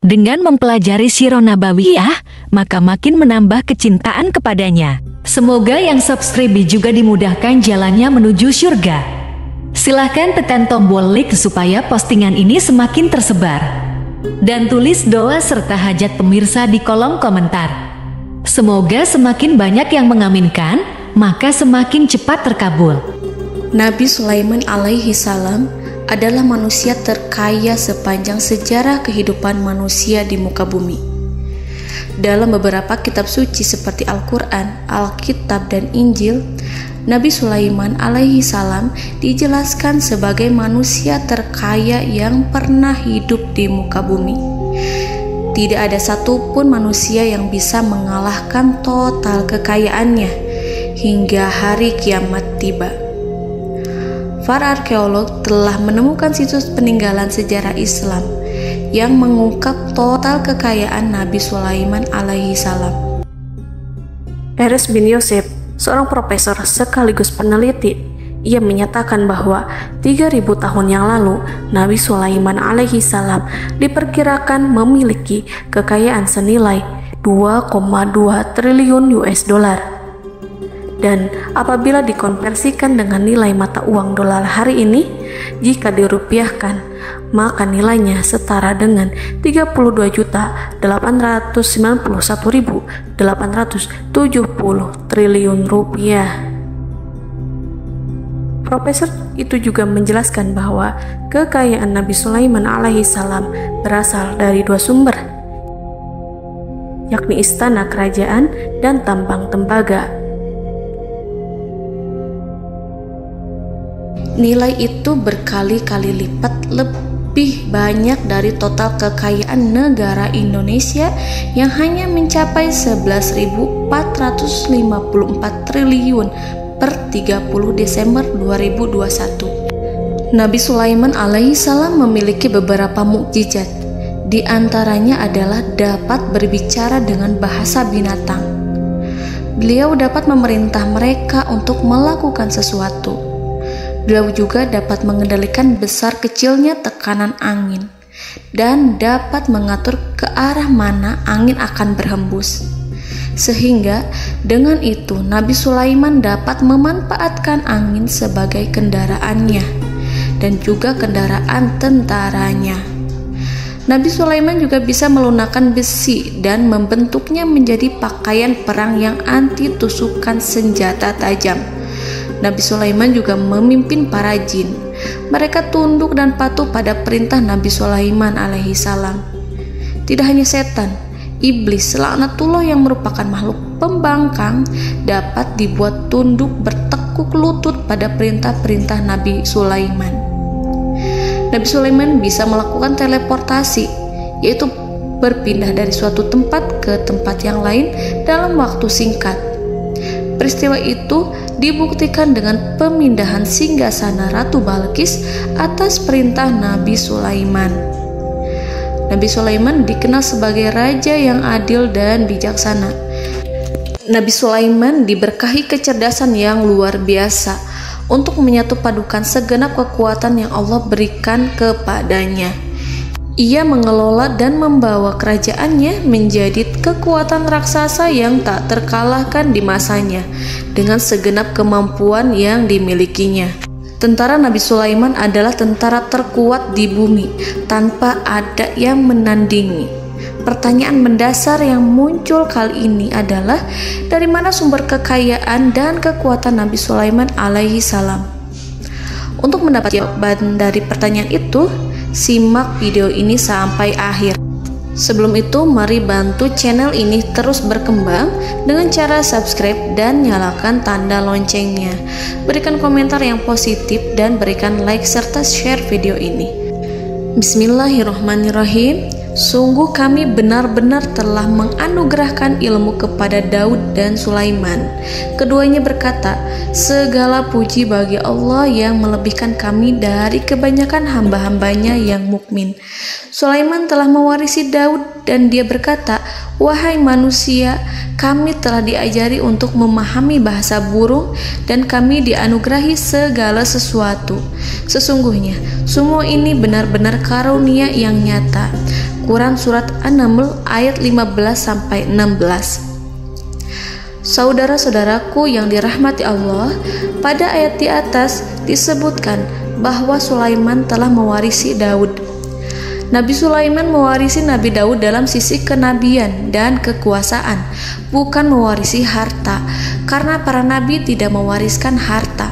Dengan mempelajari Sirah Nabawiyah, maka makin menambah kecintaan kepadanya. Semoga yang subscribe juga dimudahkan jalannya menuju surga. Silahkan tekan tombol like supaya postingan ini semakin tersebar. Dan tulis doa serta hajat pemirsa di kolom komentar. Semoga semakin banyak yang mengaminkan, maka semakin cepat terkabul. Nabi Sulaiman alaihi salam adalah manusia terkaya sepanjang sejarah kehidupan manusia di muka bumi. Dalam beberapa kitab suci seperti Al-Quran, Alkitab, dan Injil, Nabi Sulaiman alaihi salam dijelaskan sebagai manusia terkaya yang pernah hidup di muka bumi. Tidak ada satupun manusia yang bisa mengalahkan total kekayaannya hingga hari kiamat tiba. Para arkeolog telah menemukan situs peninggalan sejarah Islam yang mengungkap total kekayaan Nabi Sulaiman alaihi salam. Erez bin Yosef, seorang profesor sekaligus peneliti, ia menyatakan bahwa 3.000 tahun yang lalu Nabi Sulaiman alaihi salam diperkirakan memiliki kekayaan senilai 2,2 triliun US dollar. Dan apabila dikonversikan dengan nilai mata uang dolar hari ini, jika dirupiahkan, maka nilainya setara dengan 32.891.870 triliun rupiah. Profesor itu juga menjelaskan bahwa kekayaan Nabi Sulaiman alaihi salam berasal dari dua sumber, yakni istana kerajaan dan tambang tembaga. Nilai itu berkali-kali lipat lebih banyak dari total kekayaan negara Indonesia yang hanya mencapai 11.454 triliun per 30 Desember 2021. Nabi Sulaiman alaihi salam memiliki beberapa mukjizat. Di antaranya adalah dapat berbicara dengan bahasa binatang. Beliau dapat memerintah mereka untuk melakukan sesuatu. Beliau juga dapat mengendalikan besar kecilnya tekanan angin dan dapat mengatur ke arah mana angin akan berhembus. Sehingga dengan itu Nabi Sulaiman dapat memanfaatkan angin sebagai kendaraannya dan juga kendaraan tentaranya. Nabi Sulaiman juga bisa melunakkan besi dan membentuknya menjadi pakaian perang yang anti tusukan senjata tajam. Nabi Sulaiman juga memimpin para jin. Mereka tunduk dan patuh pada perintah Nabi Sulaiman alaihi salam. Tidak hanya setan, iblis laknatullah yang merupakan makhluk pembangkang dapat dibuat tunduk bertekuk lutut pada perintah-perintah Nabi Sulaiman. Nabi Sulaiman bisa melakukan teleportasi, yaitu berpindah dari suatu tempat ke tempat yang lain dalam waktu singkat. Peristiwa itu dibuktikan dengan pemindahan singgasana Ratu Balqis atas perintah Nabi Sulaiman. Nabi Sulaiman dikenal sebagai raja yang adil dan bijaksana. Nabi Sulaiman diberkahi kecerdasan yang luar biasa untuk menyatu padukan segenap kekuatan yang Allah berikan kepadanya. Ia mengelola dan membawa kerajaannya menjadi kekuatan raksasa yang tak terkalahkan di masanya dengan segenap kemampuan yang dimilikinya. Tentara Nabi Sulaiman adalah tentara terkuat di bumi tanpa ada yang menandingi. Pertanyaan mendasar yang muncul kali ini adalah dari mana sumber kekayaan dan kekuatan Nabi Sulaiman alaihi salam? Untuk mendapat jawaban dari pertanyaan itu, simak video ini sampai akhir. Sebelum itu, mari bantu channel ini terus berkembang dengan cara subscribe dan nyalakan tanda loncengnya. Berikan komentar yang positif dan berikan like serta share video ini. Bismillahirrahmanirrahim. Sungguh kami benar-benar telah menganugerahkan ilmu kepada Daud dan Sulaiman. Keduanya berkata, segala puji bagi Allah yang melebihkan kami dari kebanyakan hamba-hambanya yang mukmin. Sulaiman telah mewarisi Daud dan dia berkata, wahai manusia, kami telah diajari untuk memahami bahasa burung dan kami dianugerahi segala sesuatu. Sesungguhnya semua ini benar-benar karunia yang nyata. Quran Surat An-Naml ayat 15-16. Saudara-saudaraku yang dirahmati Allah, pada ayat di atas disebutkan bahwa Sulaiman telah mewarisi Daud. Nabi Sulaiman mewarisi Nabi Daud dalam sisi kenabian dan kekuasaan, bukan mewarisi harta, karena para nabi tidak mewariskan harta.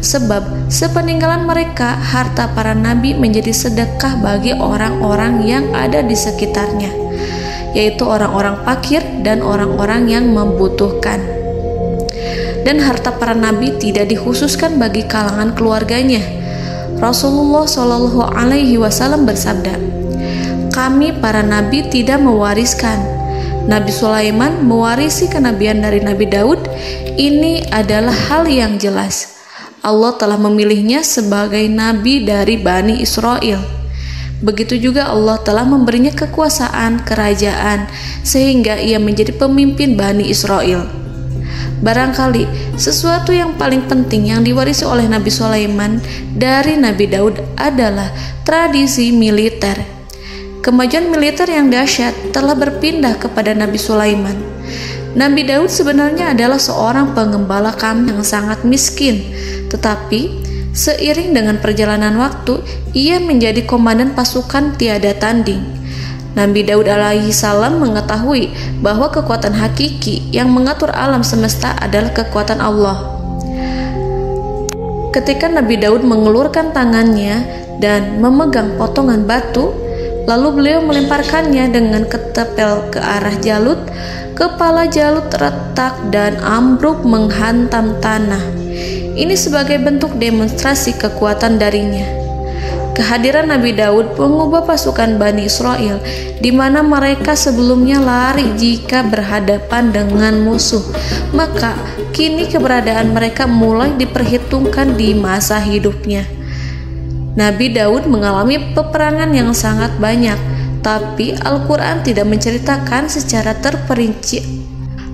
Sebab sepeninggalan mereka, harta para nabi menjadi sedekah bagi orang-orang yang ada di sekitarnya, yaitu orang-orang fakir dan orang-orang yang membutuhkan. Dan harta para nabi tidak dikhususkan bagi kalangan keluarganya. Rasulullah Shallallahu Alaihi Wasallam bersabda, "Kami para nabi tidak mewariskan." Nabi Sulaiman mewarisi kenabian dari Nabi Daud. Ini adalah hal yang jelas. Allah telah memilihnya sebagai nabi dari Bani Israel. Begitu juga Allah telah memberinya kekuasaan kerajaan sehingga ia menjadi pemimpin Bani Israel. Barangkali sesuatu yang paling penting yang diwarisi oleh Nabi Sulaiman dari Nabi Daud adalah tradisi militer. Kemajuan militer yang dahsyat telah berpindah kepada Nabi Sulaiman. Nabi Daud sebenarnya adalah seorang pengembala kambing yang sangat miskin, tetapi seiring dengan perjalanan waktu, ia menjadi komandan pasukan tiada tanding. Nabi Daud alaihi salam mengetahui bahwa kekuatan hakiki yang mengatur alam semesta adalah kekuatan Allah. Ketika Nabi Daud mengelurkan tangannya dan memegang potongan batu, lalu beliau melemparkannya dengan ketepel ke arah Jalut, kepala Jalut retak dan ambruk menghantam tanah. Ini sebagai bentuk demonstrasi kekuatan darinya. Kehadiran Nabi Daud mengubah pasukan Bani Israel, di mana mereka sebelumnya lari jika berhadapan dengan musuh. Maka kini keberadaan mereka mulai diperhitungkan di masa hidupnya. Nabi Daud mengalami peperangan yang sangat banyak, tapi Al-Quran tidak menceritakan secara terperinci.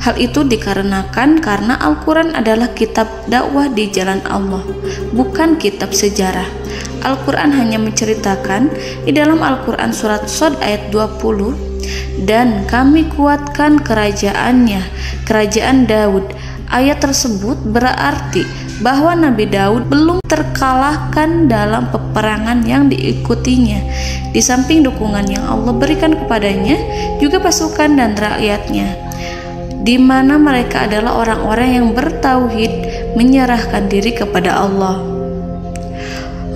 Hal itu dikarenakan karena Al-Quran adalah kitab dakwah di jalan Allah, bukan kitab sejarah. Al-Quran hanya menceritakan di dalam Al-Quran surat Shad ayat 20, "Dan kami kuatkan kerajaannya, kerajaan Daud." Ayat tersebut berarti bahwa Nabi Daud belum terkalahkan dalam peperangan yang diikutinya. Di samping dukungan yang Allah berikan kepadanya, juga pasukan dan rakyatnya, di mana mereka adalah orang-orang yang bertauhid, menyerahkan diri kepada Allah.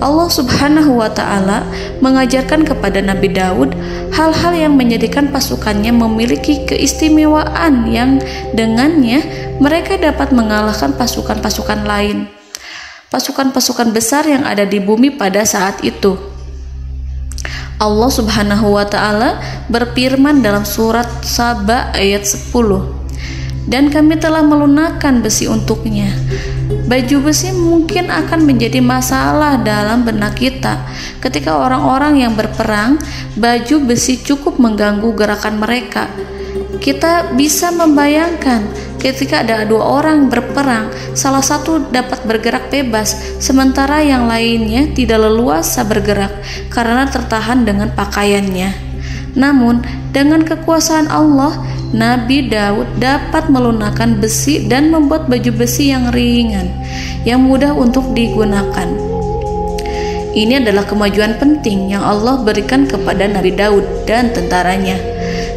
Allah Subhanahu wa Ta'ala mengajarkan kepada Nabi Daud hal-hal yang menjadikan pasukannya memiliki keistimewaan yang dengannya mereka dapat mengalahkan pasukan-pasukan lain, pasukan-pasukan besar yang ada di bumi pada saat itu. Allah Subhanahu wa Ta'ala berfirman dalam surat Saba ayat 10, "Dan kami telah melunakkan besi untuknya." Baju besi mungkin akan menjadi masalah dalam benak kita. Ketika orang-orang yang berperang, baju besi cukup mengganggu gerakan mereka. Kita bisa membayangkan ketika ada dua orang berperang, salah satu dapat bergerak bebas, sementara yang lainnya tidak leluasa bergerak karena tertahan dengan pakaiannya. Namun, dengan kekuasaan Allah, Nabi Daud dapat melunakkan besi dan membuat baju besi yang ringan, yang mudah untuk digunakan. Ini adalah kemajuan penting yang Allah berikan kepada Nabi Daud dan tentaranya.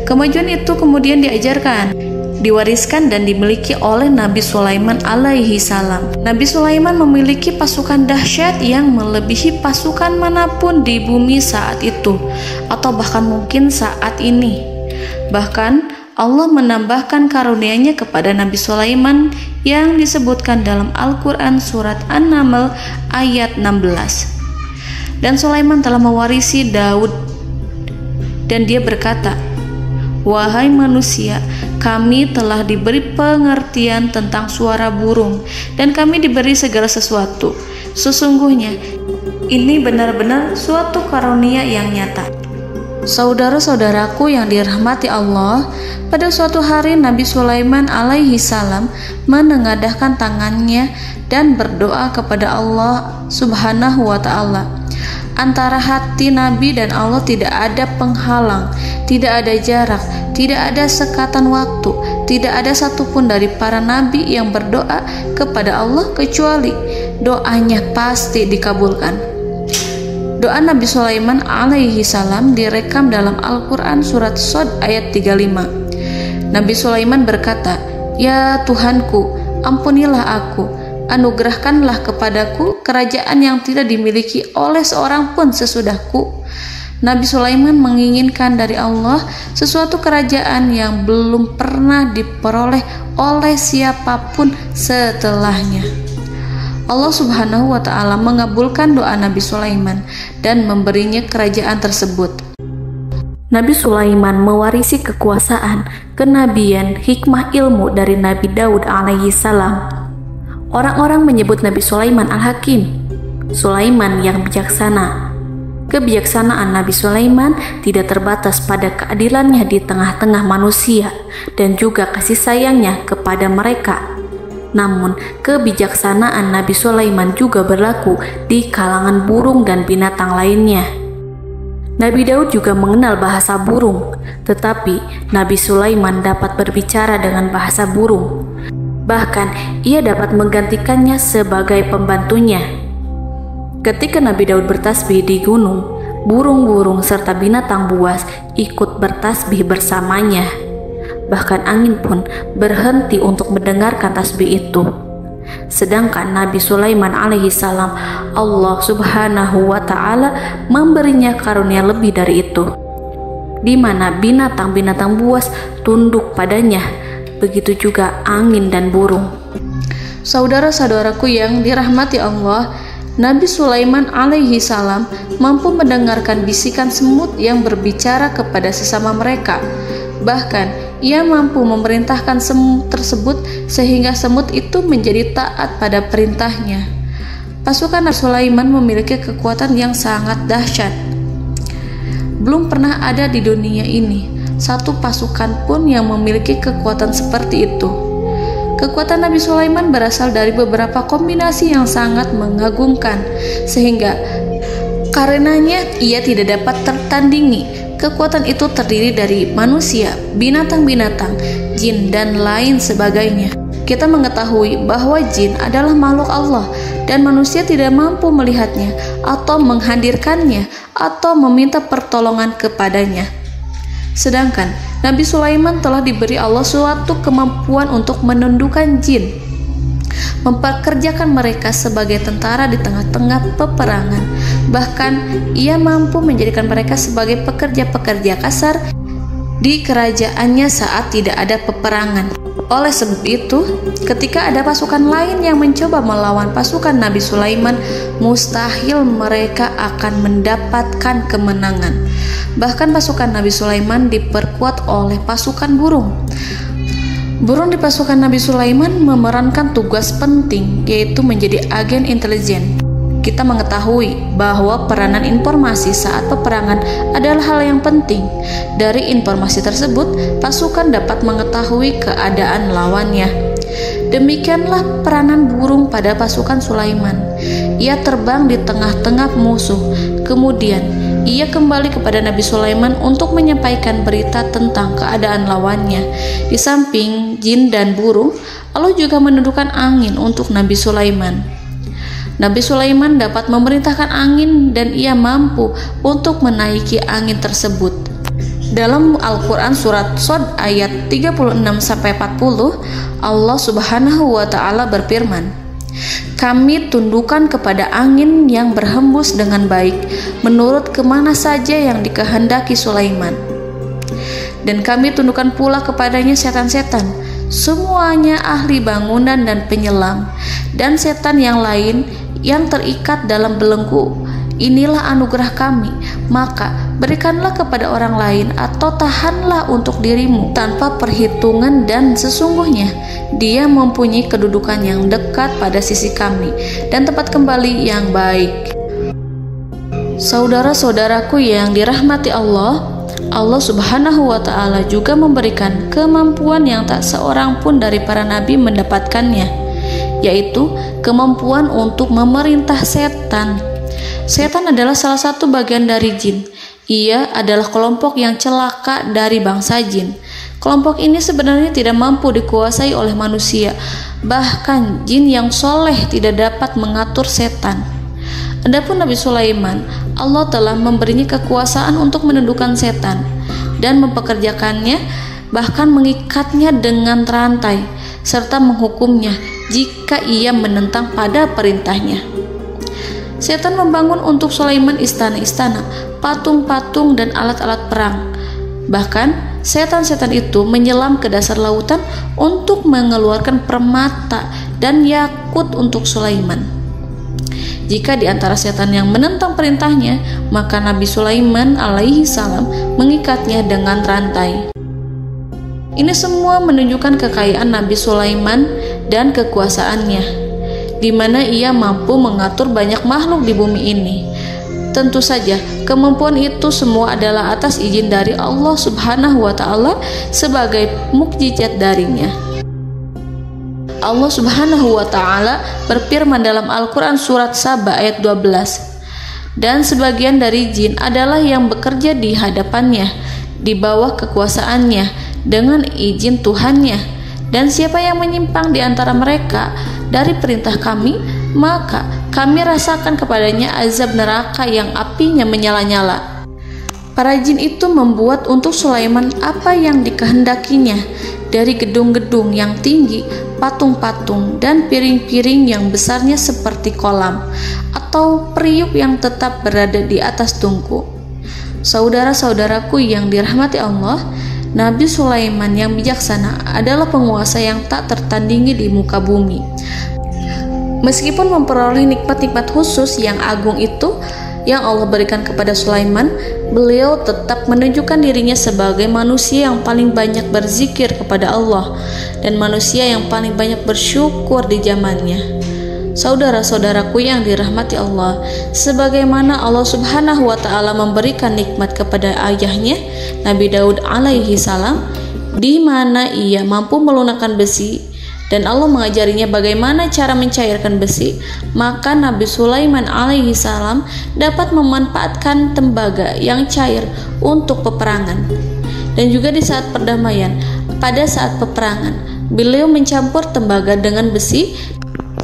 Kemajuan itu kemudian diajarkan, diwariskan dan dimiliki oleh Nabi Sulaiman alaihi salam. Nabi Sulaiman memiliki pasukan dahsyat yang melebihi pasukan manapun di bumi saat itu, atau bahkan mungkin saat ini. Bahkan Allah menambahkan karunia-Nya kepada Nabi Sulaiman yang disebutkan dalam Al-Quran surat An-Naml ayat 16. Dan Sulaiman telah mewarisi Daud, dan dia berkata, "Wahai manusia, kami telah diberi pengertian tentang suara burung, dan kami diberi segala sesuatu. Sesungguhnya ini benar-benar suatu karunia yang nyata." Saudara-saudaraku yang dirahmati Allah, pada suatu hari Nabi Sulaiman alaihi salam menengadahkan tangannya dan berdoa kepada Allah Subhanahu wa ta'ala. Antara hati Nabi dan Allah tidak ada penghalang, tidak ada jarak, tidak ada sekatan waktu, tidak ada satupun dari para nabi yang berdoa kepada Allah kecuali doanya pasti dikabulkan. Doa Nabi Sulaiman alaihi salam direkam dalam Al-Quran surat Shad ayat 35. Nabi Sulaiman berkata, "Ya Tuhanku, ampunilah aku, anugerahkanlah kepadaku kerajaan yang tidak dimiliki oleh seorang pun sesudahku." Nabi Sulaiman menginginkan dari Allah sesuatu kerajaan yang belum pernah diperoleh oleh siapapun setelahnya. Allah Subhanahu wa ta'ala mengabulkan doa Nabi Sulaiman dan memberinya kerajaan tersebut. Nabi Sulaiman mewarisi kekuasaan, kenabian, hikmah ilmu dari Nabi Daud alaihi salam. Orang-orang menyebut Nabi Sulaiman Al-Hakim, Sulaiman yang bijaksana. Kebijaksanaan Nabi Sulaiman tidak terbatas pada keadilannya di tengah-tengah manusia dan juga kasih sayangnya kepada mereka. Namun, kebijaksanaan Nabi Sulaiman juga berlaku di kalangan burung dan binatang lainnya. Nabi Daud juga mengenal bahasa burung, tetapi Nabi Sulaiman dapat berbicara dengan bahasa burung. Bahkan, ia dapat menggantikannya sebagai pembantunya. Ketika Nabi Daud bertasbih di gunung, burung-burung serta binatang buas ikut bertasbih bersamanya. Bahkan angin pun berhenti untuk mendengarkan tasbih itu. Sedangkan Nabi Sulaiman alaihi salam, Allah Subhanahu wa ta'ala memberinya karunia lebih dari itu, di mana binatang-binatang buas tunduk padanya, begitu juga angin dan burung. Saudara-saudaraku yang dirahmati Allah, Nabi Sulaiman alaihi salam mampu mendengarkan bisikan semut yang berbicara kepada sesama mereka. Bahkan ia mampu memerintahkan semut tersebut sehingga semut itu menjadi taat pada perintahnya. Pasukan Nabi Sulaiman memiliki kekuatan yang sangat dahsyat. Belum pernah ada di dunia ini satu pasukan pun yang memiliki kekuatan seperti itu. Kekuatan Nabi Sulaiman berasal dari beberapa kombinasi yang sangat mengagumkan, sehingga karenanya ia tidak dapat tertandingi. Kekuatan itu terdiri dari manusia, binatang-binatang, jin, dan lain sebagainya. Kita mengetahui bahwa jin adalah makhluk Allah dan manusia tidak mampu melihatnya atau menghadirkannya atau meminta pertolongan kepadanya. Sedangkan Nabi Sulaiman telah diberi Allah suatu kemampuan untuk menundukkan jin, memperkerjakan mereka sebagai tentara di tengah-tengah peperangan. Bahkan ia mampu menjadikan mereka sebagai pekerja-pekerja kasar di kerajaannya saat tidak ada peperangan. Oleh sebab itu, ketika ada pasukan lain yang mencoba melawan pasukan Nabi Sulaiman, mustahil mereka akan mendapatkan kemenangan. Bahkan pasukan Nabi Sulaiman diperkuat oleh pasukan burung. Burung di pasukan Nabi Sulaiman memerankan tugas penting, yaitu menjadi agen intelijen. Kita mengetahui bahwa peranan informasi saat peperangan adalah hal yang penting. Dari informasi tersebut, pasukan dapat mengetahui keadaan lawannya. Demikianlah peranan burung pada pasukan Sulaiman. Ia terbang di tengah-tengah musuh. Kemudian, ia kembali kepada Nabi Sulaiman untuk menyampaikan berita tentang keadaan lawannya. Di samping jin dan burung, Allah juga menundukkan angin untuk Nabi Sulaiman. Nabi Sulaiman dapat memerintahkan angin dan ia mampu untuk menaiki angin tersebut. Dalam Al-Quran surat Shad ayat 36-40, Allah Subhanahu wa ta'ala berfirman, "Kami tundukkan kepada angin yang berhembus dengan baik menurut kemana saja yang dikehendaki Sulaiman. Dan kami tundukkan pula kepadanya setan-setan, semuanya ahli bangunan dan penyelam, dan setan yang lain yang terikat dalam belenggu. Inilah anugerah kami, maka berikanlah kepada orang lain atau tahanlah untuk dirimu tanpa perhitungan, dan sesungguhnya dia mempunyai kedudukan yang dekat pada sisi kami dan tempat kembali yang baik." Saudara-saudaraku yang dirahmati Allah, Allah Subhanahu wa Ta'ala juga memberikan kemampuan yang tak seorang pun dari para nabi mendapatkannya, yaitu kemampuan untuk memerintah setan. Setan adalah salah satu bagian dari jin. Ia adalah kelompok yang celaka dari bangsa jin. Kelompok ini sebenarnya tidak mampu dikuasai oleh manusia. Bahkan jin yang soleh tidak dapat mengatur setan. Adapun Nabi Sulaiman, Allah telah memberinya kekuasaan untuk menundukkan setan dan mempekerjakannya, bahkan mengikatnya dengan rantai serta menghukumnya jika ia menentang pada perintahnya. Setan membangun untuk Sulaiman istana-istana, patung-patung dan alat-alat perang. Bahkan setan-setan itu menyelam ke dasar lautan untuk mengeluarkan permata dan yakut untuk Sulaiman. Jika di antara setan yang menentang perintahnya, maka Nabi Sulaiman alaihi salam mengikatnya dengan rantai. Ini semua menunjukkan kekayaan Nabi Sulaiman dan kekuasaannya, di mana ia mampu mengatur banyak makhluk di bumi ini. Tentu saja, kemampuan itu semua adalah atas izin dari Allah Subhanahu wa Ta'ala sebagai mukjizat darinya. Allah Subhanahu wa Ta'ala berfirman dalam Al-Quran surat Saba ayat 12, dan sebagian dari jin adalah yang bekerja di hadapannya di bawah kekuasaannya dengan izin Tuhannya, dan siapa yang menyimpang di antara mereka dari perintah kami, maka kami rasakan kepadanya azab neraka yang apinya menyala-nyala. Para jin itu membuat untuk Sulaiman apa yang dikehendakinya, dari gedung-gedung yang tinggi, patung-patung, dan piring-piring yang besarnya seperti kolam, atau periuk yang tetap berada di atas tungku. Saudara-saudaraku yang dirahmati Allah, Nabi Sulaiman yang bijaksana adalah penguasa yang tak tertandingi di muka bumi. Meskipun memperoleh nikmat-nikmat khusus yang agung itu yang Allah berikan kepada Sulaiman, beliau tetap menunjukkan dirinya sebagai manusia yang paling banyak berzikir kepada Allah dan manusia yang paling banyak bersyukur di zamannya. Saudara-saudaraku yang dirahmati Allah, sebagaimana Allah Subhanahu wa Ta'ala memberikan nikmat kepada ayahnya Nabi Daud alaihi salam, di mana ia mampu melunakkan besi, dan Allah mengajarinya bagaimana cara mencairkan besi, maka Nabi Sulaiman alaihi salam dapat memanfaatkan tembaga yang cair untuk peperangan. Dan juga di saat perdamaian, pada saat peperangan, beliau mencampur tembaga dengan besi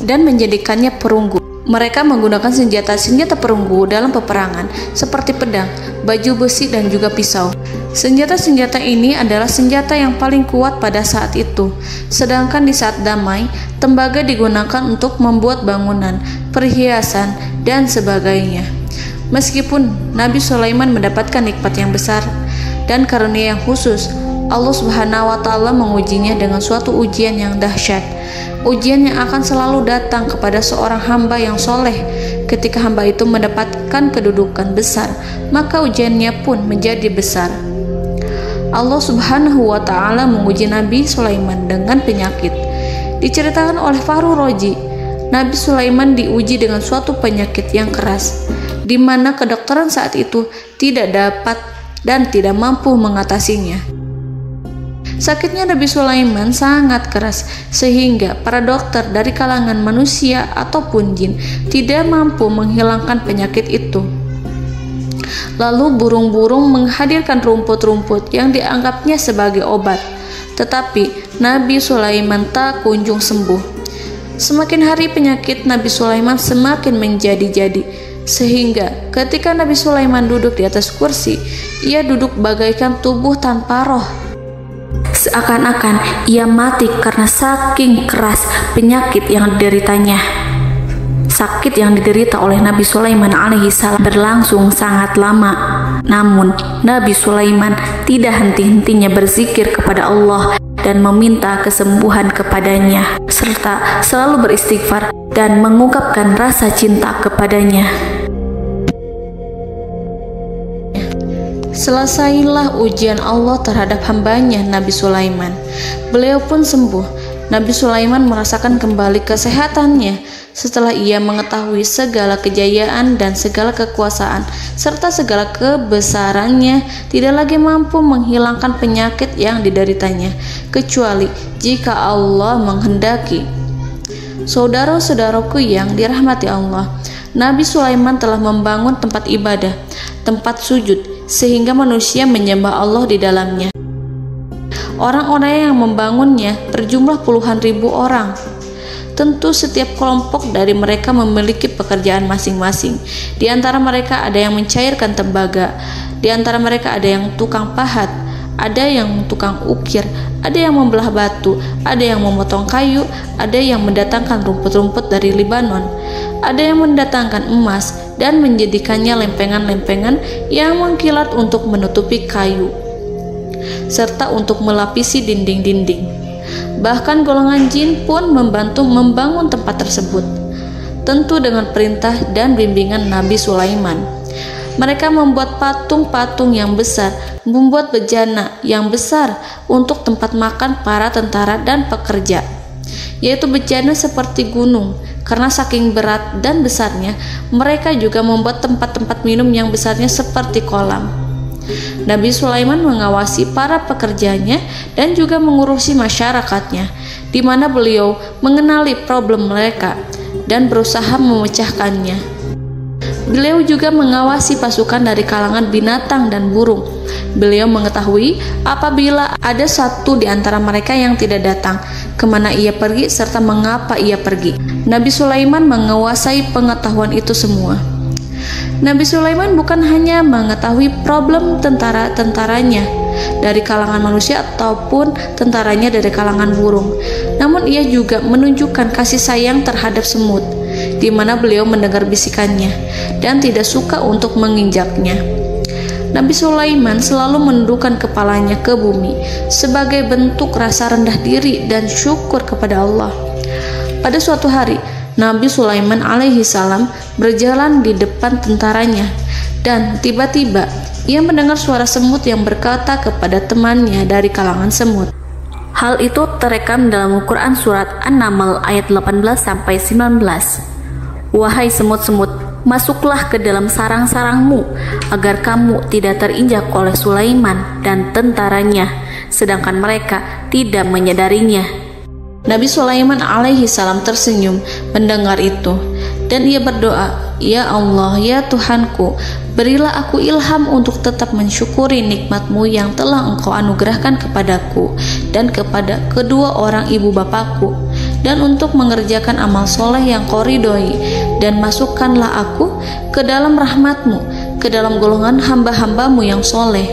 dan menjadikannya perunggu. Mereka menggunakan senjata-senjata perunggu dalam peperangan seperti pedang, baju besi, dan juga pisau. Senjata-senjata ini adalah senjata yang paling kuat pada saat itu. Sedangkan di saat damai, tembaga digunakan untuk membuat bangunan, perhiasan, dan sebagainya. Meskipun Nabi Sulaiman mendapatkan nikmat yang besar dan karunia yang khusus, Allah Subhanahu wa Ta'ala mengujinya dengan suatu ujian yang dahsyat. Ujian yang akan selalu datang kepada seorang hamba yang soleh. Ketika hamba itu mendapatkan kedudukan besar, maka ujiannya pun menjadi besar. Allah Subhanahu wa Ta'ala menguji Nabi Sulaiman dengan penyakit. Diceritakan oleh Fahru Roji, Nabi Sulaiman diuji dengan suatu penyakit yang keras, di mana kedokteran saat itu tidak dapat dan tidak mampu mengatasinya. Sakitnya Nabi Sulaiman sangat keras sehingga para dokter dari kalangan manusia ataupun jin tidak mampu menghilangkan penyakit itu. Lalu burung-burung menghadirkan rumput-rumput yang dianggapnya sebagai obat, tetapi Nabi Sulaiman tak kunjung sembuh. Semakin hari penyakit Nabi Sulaiman semakin menjadi-jadi, sehingga ketika Nabi Sulaiman duduk di atas kursi, ia duduk bagaikan tubuh tanpa roh. Seakan-akan ia mati karena saking keras penyakit yang dideritanya. Sakit yang diderita oleh Nabi Sulaiman alaihi salam berlangsung sangat lama. Namun Nabi Sulaiman tidak henti-hentinya berzikir kepada Allah dan meminta kesembuhan kepadanya, serta selalu beristighfar dan mengungkapkan rasa cinta kepadanya. Selesailah ujian Allah terhadap hambanya Nabi Sulaiman. Beliau pun sembuh Nabi Sulaiman merasakan kembali kesehatannya setelah ia mengetahui segala kejayaan dan segala kekuasaan serta segala kebesarannya tidak lagi mampu menghilangkan penyakit yang dideritanya kecuali jika Allah menghendaki. Saudara-saudaraku yang dirahmati Allah, Nabi Sulaiman telah membangun tempat ibadah, tempat sujud, sehingga manusia menyembah Allah di dalamnya. Orang-orang yang membangunnya berjumlah puluhan ribu orang. Tentu setiap kelompok dari mereka memiliki pekerjaan masing-masing. Di antara mereka ada yang mencairkan tembaga, di antara mereka ada yang tukang pahat, ada yang tukang ukir, ada yang membelah batu, ada yang memotong kayu, ada yang mendatangkan rumput-rumput dari Libanon, ada yang mendatangkan emas dan menjadikannya lempengan-lempengan yang mengkilat untuk menutupi kayu serta untuk melapisi dinding-dinding. Bahkan golongan jin pun membantu membangun tempat tersebut, tentu dengan perintah dan bimbingan Nabi Sulaiman. Mereka membuat patung-patung yang besar, membuat bejana yang besar untuk tempat makan para tentara dan pekerja, yaitu bejana seperti gunung. Karena saking berat dan besarnya, mereka juga membuat tempat-tempat minum yang besarnya seperti kolam. Nabi Sulaiman mengawasi para pekerjanya dan juga mengurusi masyarakatnya, di mana beliau mengenali problem mereka dan berusaha memecahkannya. Beliau juga mengawasi pasukan dari kalangan binatang dan burung. Beliau mengetahui apabila ada satu di antara mereka yang tidak datang, kemana ia pergi serta mengapa ia pergi. Nabi Sulaiman menguasai pengetahuan itu semua. Nabi Sulaiman bukan hanya mengetahui problem tentara-tentaranya dari kalangan manusia ataupun tentaranya dari kalangan burung, namun ia juga menunjukkan kasih sayang terhadap semut, di mana beliau mendengar bisikannya dan tidak suka untuk menginjaknya. Nabi Sulaiman selalu menundukkan kepalanya ke bumi sebagai bentuk rasa rendah diri dan syukur kepada Allah. Pada suatu hari, Nabi Sulaiman alaihi salam berjalan di depan tentaranya dan tiba-tiba ia mendengar suara semut yang berkata kepada temannya dari kalangan semut. Hal itu terekam dalam Al-Quran surat An-Naml ayat 18-19. Wahai semut-semut, masuklah ke dalam sarang-sarangmu agar kamu tidak terinjak oleh Sulaiman dan tentaranya, sedangkan mereka tidak menyadarinya. Nabi Sulaiman alaihi salam tersenyum mendengar itu dan ia berdoa, "Ya Allah, ya Tuhanku, berilah aku ilham untuk tetap mensyukuri nikmat-Mu yang telah Engkau anugerahkan kepadaku dan kepada kedua orang ibu bapakku, dan untuk mengerjakan amal soleh yang Kau ridhoi, dan masukkanlah aku ke dalam rahmat-Mu, ke dalam golongan hamba-hamba-Mu yang soleh."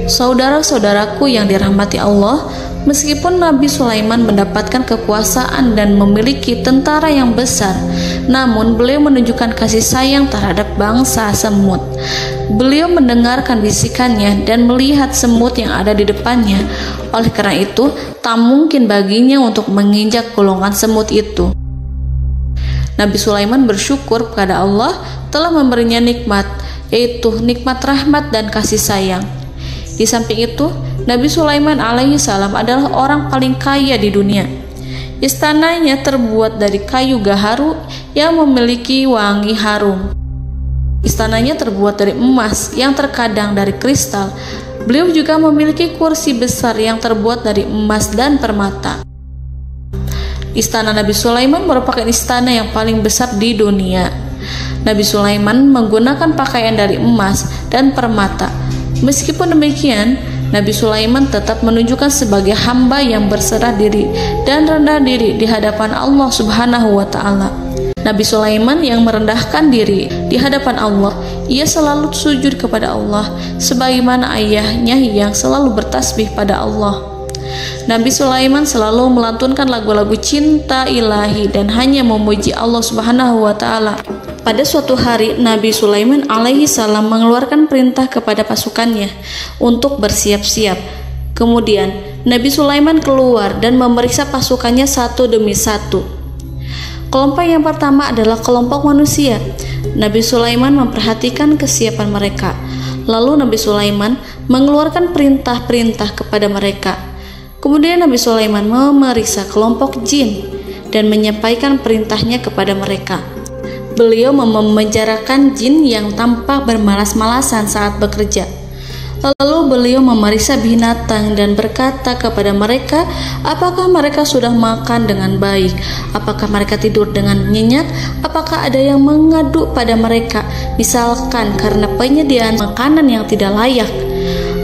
Saudara-saudaraku yang dirahmati Allah, meskipun Nabi Sulaiman mendapatkan kekuasaan dan memiliki tentara yang besar, namun beliau menunjukkan kasih sayang terhadap bangsa semut. Beliau mendengarkan bisikannya dan melihat semut yang ada di depannya. Oleh karena itu, tak mungkin baginya untuk menginjak golongan semut itu. Nabi Sulaiman bersyukur kepada Allah telah memberinya nikmat, yaitu nikmat rahmat dan kasih sayang. Di samping itu, Nabi Sulaiman alaihi salam adalah orang paling kaya di dunia. Istananya terbuat dari kayu gaharu yang memiliki wangi harum. Istananya terbuat dari emas yang terkadang dari kristal. Beliau juga memiliki kursi besar yang terbuat dari emas dan permata. Istana Nabi Sulaiman merupakan istana yang paling besar di dunia. Nabi Sulaiman menggunakan pakaian dari emas dan permata. Meskipun demikian, Nabi Sulaiman tetap menunjukkan sebagai hamba yang berserah diri dan rendah diri di hadapan Allah Subhanahu wa Ta'ala. Nabi Sulaiman yang merendahkan diri di hadapan Allah, ia selalu sujud kepada Allah, sebagaimana ayahnya yang selalu bertasbih pada Allah. Nabi Sulaiman selalu melantunkan lagu-lagu cinta ilahi dan hanya memuji Allah Subhanahu wa Ta'ala. Pada suatu hari, Nabi Sulaiman alaihi salam mengeluarkan perintah kepada pasukannya untuk bersiap-siap. Kemudian, Nabi Sulaiman keluar dan memeriksa pasukannya satu demi satu. Kelompok yang pertama adalah kelompok manusia. Nabi Sulaiman memperhatikan kesiapan mereka. Lalu Nabi Sulaiman mengeluarkan perintah-perintah kepada mereka. Kemudian Nabi Sulaiman memeriksa kelompok jin dan menyampaikan perintahnya kepada mereka. Beliau memenjarakan jin yang tampak bermalas-malasan saat bekerja. Lalu beliau memeriksa binatang dan berkata kepada mereka, apakah mereka sudah makan dengan baik? Apakah mereka tidur dengan nyenyak? Apakah ada yang mengadu pada mereka, misalkan karena penyediaan makanan yang tidak layak?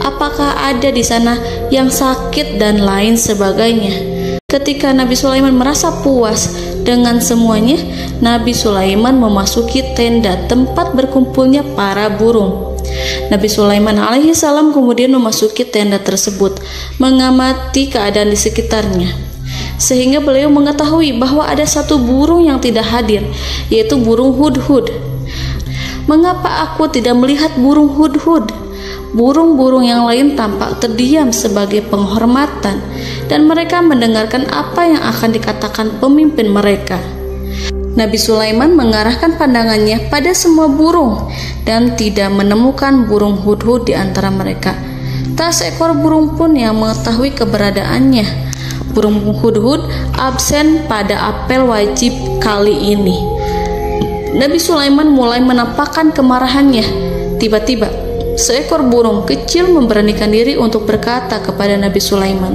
Apakah ada di sana yang sakit dan lain sebagainya? Ketika Nabi Sulaiman merasa puas dengan semuanya, Nabi Sulaiman memasuki tenda tempat berkumpulnya para burung. Nabi Sulaiman alaihi salam kemudian memasuki tenda tersebut, mengamati keadaan di sekitarnya, sehingga beliau mengetahui bahwa ada satu burung yang tidak hadir, yaitu burung hudhud. Mengapa aku tidak melihat burung hudhud? Burung-burung yang lain tampak terdiam sebagai penghormatan, dan mereka mendengarkan apa yang akan dikatakan pemimpin mereka. Nabi Sulaiman mengarahkan pandangannya pada semua burung dan tidak menemukan burung hudhud di antara mereka. Tak seekor burung pun yang mengetahui keberadaannya. Burung hudhud absen pada apel wajib kali ini. Nabi Sulaiman mulai menampakkan kemarahannya. Tiba-tiba, seekor burung kecil memberanikan diri untuk berkata kepada Nabi Sulaiman,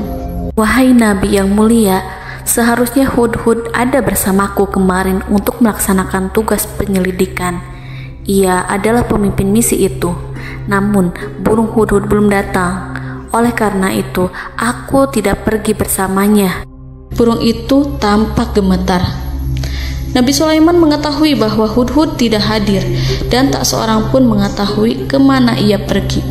"Wahai Nabi yang mulia, seharusnya hudhud ada bersamaku kemarin untuk melaksanakan tugas penyelidikan. Ia adalah pemimpin misi itu. Namun, burung hudhud belum datang. Oleh karena itu, aku tidak pergi bersamanya." Burung itu tampak gemetar. Nabi Sulaiman mengetahui bahwa hudhud tidak hadir dan tak seorang pun mengetahui kemana ia pergi.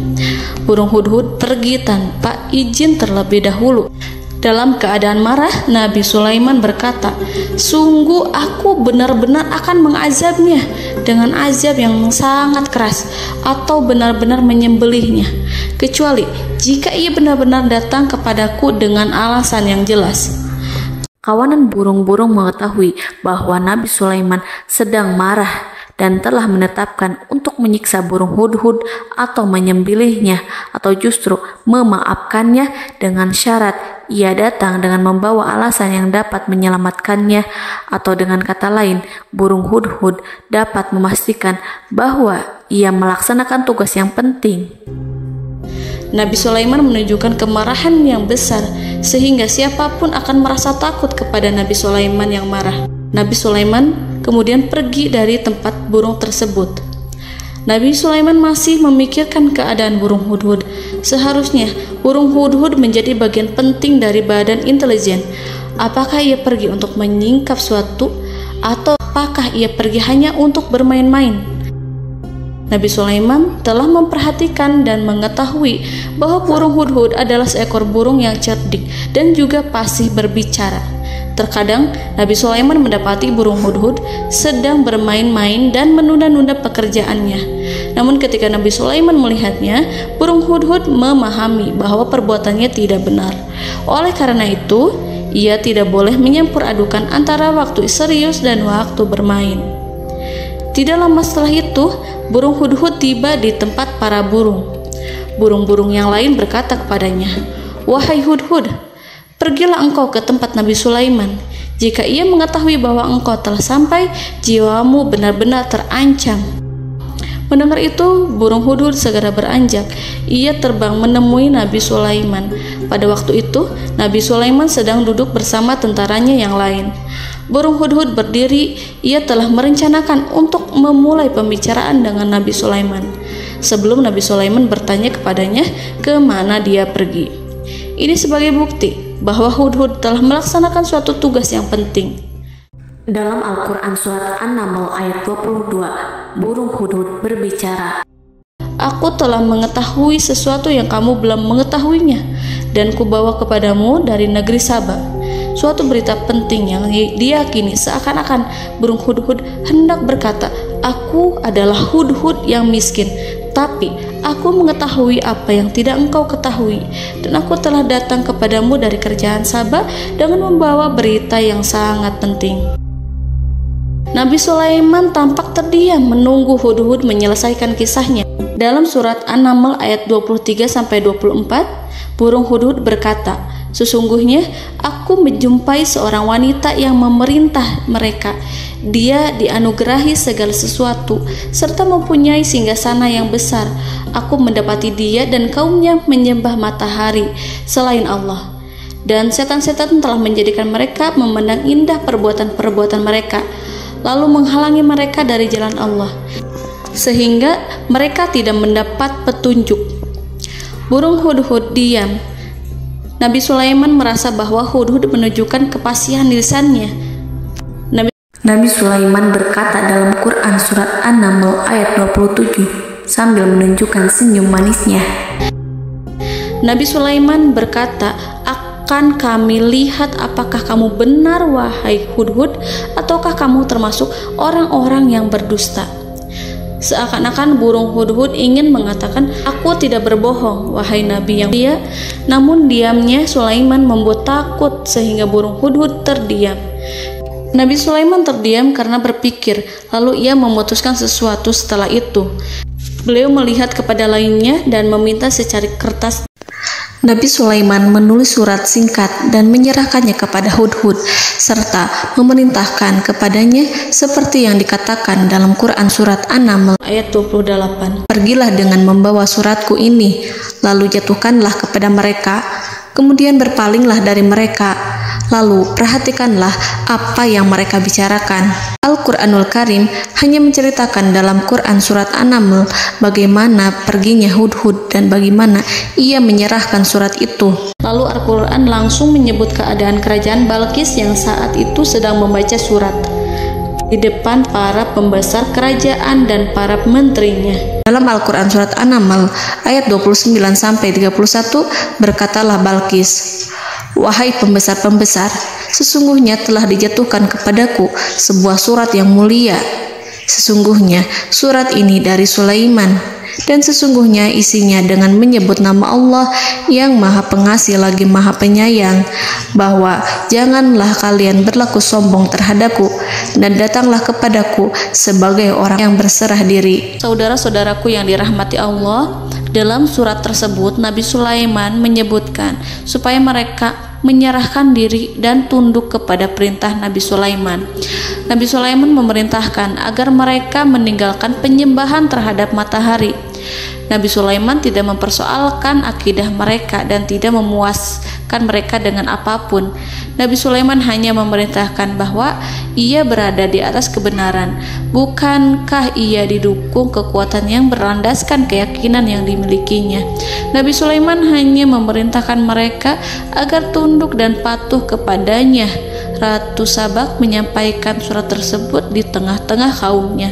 Burung hudhud pergi tanpa izin terlebih dahulu. Dalam keadaan marah, Nabi Sulaiman berkata, "Sungguh aku benar-benar akan mengazabnya dengan azab yang sangat keras atau benar-benar menyembelihnya, kecuali jika ia benar-benar datang kepadaku dengan alasan yang jelas." Kawanan burung-burung mengetahui bahwa Nabi Sulaiman sedang marah dan telah menetapkan untuk menyiksa burung hudhud atau menyembelihnya atau justru memaafkannya dengan syarat ia datang dengan membawa alasan yang dapat menyelamatkannya, atau dengan kata lain, burung hudhud dapat memastikan bahwa ia melaksanakan tugas yang penting. Nabi Sulaiman menunjukkan kemarahan yang besar sehingga siapapun akan merasa takut kepada Nabi Sulaiman yang marah. Nabi Sulaiman kemudian pergi dari tempat burung tersebut. Nabi Sulaiman masih memikirkan keadaan burung hudhud. Seharusnya burung hudhud menjadi bagian penting dari badan intelijen. Apakah ia pergi untuk menyingkap suatu, atau apakah ia pergi hanya untuk bermain-main? Nabi Sulaiman telah memperhatikan dan mengetahui bahwa burung hudhud adalah seekor burung yang cerdik dan juga fasih berbicara. Terkadang Nabi Sulaiman mendapati burung hudhud sedang bermain-main dan menunda-nunda pekerjaannya. Namun ketika Nabi Sulaiman melihatnya, burung hudhud memahami bahwa perbuatannya tidak benar. Oleh karena itu, ia tidak boleh menyampur adukan antara waktu serius dan waktu bermain. Tidak lama setelah itu, burung hudhud tiba di tempat para burung. Burung-burung yang lain berkata kepadanya, "Wahai hudhud, pergilah engkau ke tempat Nabi Sulaiman. Jika ia mengetahui bahwa engkau telah sampai, jiwamu benar-benar terancam." Mendengar itu, burung hudhud segera beranjak. Ia terbang menemui Nabi Sulaiman. Pada waktu itu, Nabi Sulaiman sedang duduk bersama tentaranya yang lain. Burung hudhud berdiri. Ia telah merencanakan untuk memulai pembicaraan dengan Nabi Sulaiman sebelum Nabi Sulaiman bertanya kepadanya kemana dia pergi. Ini sebagai bukti bahwa hudhud telah melaksanakan suatu tugas yang penting. Dalam Al-Quran Surat An-Naml ayat 22, burung hudhud berbicara, "Aku telah mengetahui sesuatu yang kamu belum mengetahuinya, dan kubawa kepadamu dari negeri Saba suatu berita penting yang diyakini seakan-akan burung hudhud hendak berkata, 'Aku adalah hudhud yang miskin, tapi aku mengetahui apa yang tidak engkau ketahui, dan aku telah datang kepadamu dari kerajaan Saba dengan membawa berita yang sangat penting.'" Nabi Sulaiman tampak terdiam menunggu hudhud menyelesaikan kisahnya. Dalam surat An-Naml ayat 23-24, burung hudhud berkata, Sesungguhnya aku menjumpai seorang wanita yang memerintah mereka. Dia dianugerahi segala sesuatu serta mempunyai singgasana yang besar. Aku mendapati dia dan kaumnya menyembah matahari selain Allah. Dan setan-setan telah menjadikan mereka memandang indah perbuatan-perbuatan mereka, lalu menghalangi mereka dari jalan Allah, sehingga mereka tidak mendapat petunjuk. Burung hudhud diam. Nabi Sulaiman merasa bahwa hudhud menunjukkan kepasihan lisannya. Nabi Sulaiman berkata dalam Quran surat An-Naml ayat 27 sambil menunjukkan senyum manisnya. Nabi Sulaiman berkata, "Akan kami lihat apakah kamu benar wahai hudhud, ataukah kamu termasuk orang-orang yang berdusta." Seakan-akan burung hudhud ingin mengatakan, "Aku tidak berbohong, wahai Nabi yang mulia." Namun diamnya Sulaiman membuat takut sehingga burung hudhud terdiam. Nabi Sulaiman terdiam karena berpikir, lalu ia memutuskan sesuatu setelah itu. Beliau melihat kepada lainnya dan meminta secari kertas. Nabi Sulaiman menulis surat singkat dan menyerahkannya kepada hudhud serta memerintahkan kepadanya seperti yang dikatakan dalam Quran surat An-Naml ayat 28. "Pergilah dengan membawa suratku ini, lalu jatuhkanlah kepada mereka, kemudian berpalinglah dari mereka, lalu perhatikanlah apa yang mereka bicarakan." Al-Quranul Karim hanya menceritakan dalam Quran surat An-Naml bagaimana perginya hudhud dan bagaimana ia menyerahkan surat itu. Lalu Al-Quran langsung menyebut keadaan kerajaan Balqis yang saat itu sedang membaca surat di depan para pembesar kerajaan dan para menterinya. Dalam Al-Quran surat An-Naml ayat 29-31 berkatalah Balqis, "Wahai pembesar-pembesar, sesungguhnya telah dijatuhkan kepadaku sebuah surat yang mulia. Sesungguhnya surat ini dari Sulaiman, dan sesungguhnya isinya dengan menyebut nama Allah yang Maha Pengasih lagi Maha Penyayang, bahwa janganlah kalian berlaku sombong terhadapku, dan datanglah kepadaku sebagai orang yang berserah diri." Saudara-saudaraku yang dirahmati Allah, dalam surat tersebut Nabi Sulaiman menyebutkan supaya mereka menyerahkan diri dan tunduk kepada perintah Nabi Sulaiman. Nabi Sulaiman memerintahkan agar mereka meninggalkan penyembahan terhadap matahari. Nabi Sulaiman tidak mempersoalkan akidah mereka dan tidak memuaskan mereka dengan apapun. Nabi Sulaiman hanya memerintahkan bahwa ia berada di atas kebenaran. Bukankah ia didukung kekuatan yang berlandaskan keyakinan yang dimilikinya? Nabi Sulaiman hanya memerintahkan mereka agar tunduk dan patuh kepadanya. Ratu Sabak menyampaikan surat tersebut di tengah-tengah kaumnya.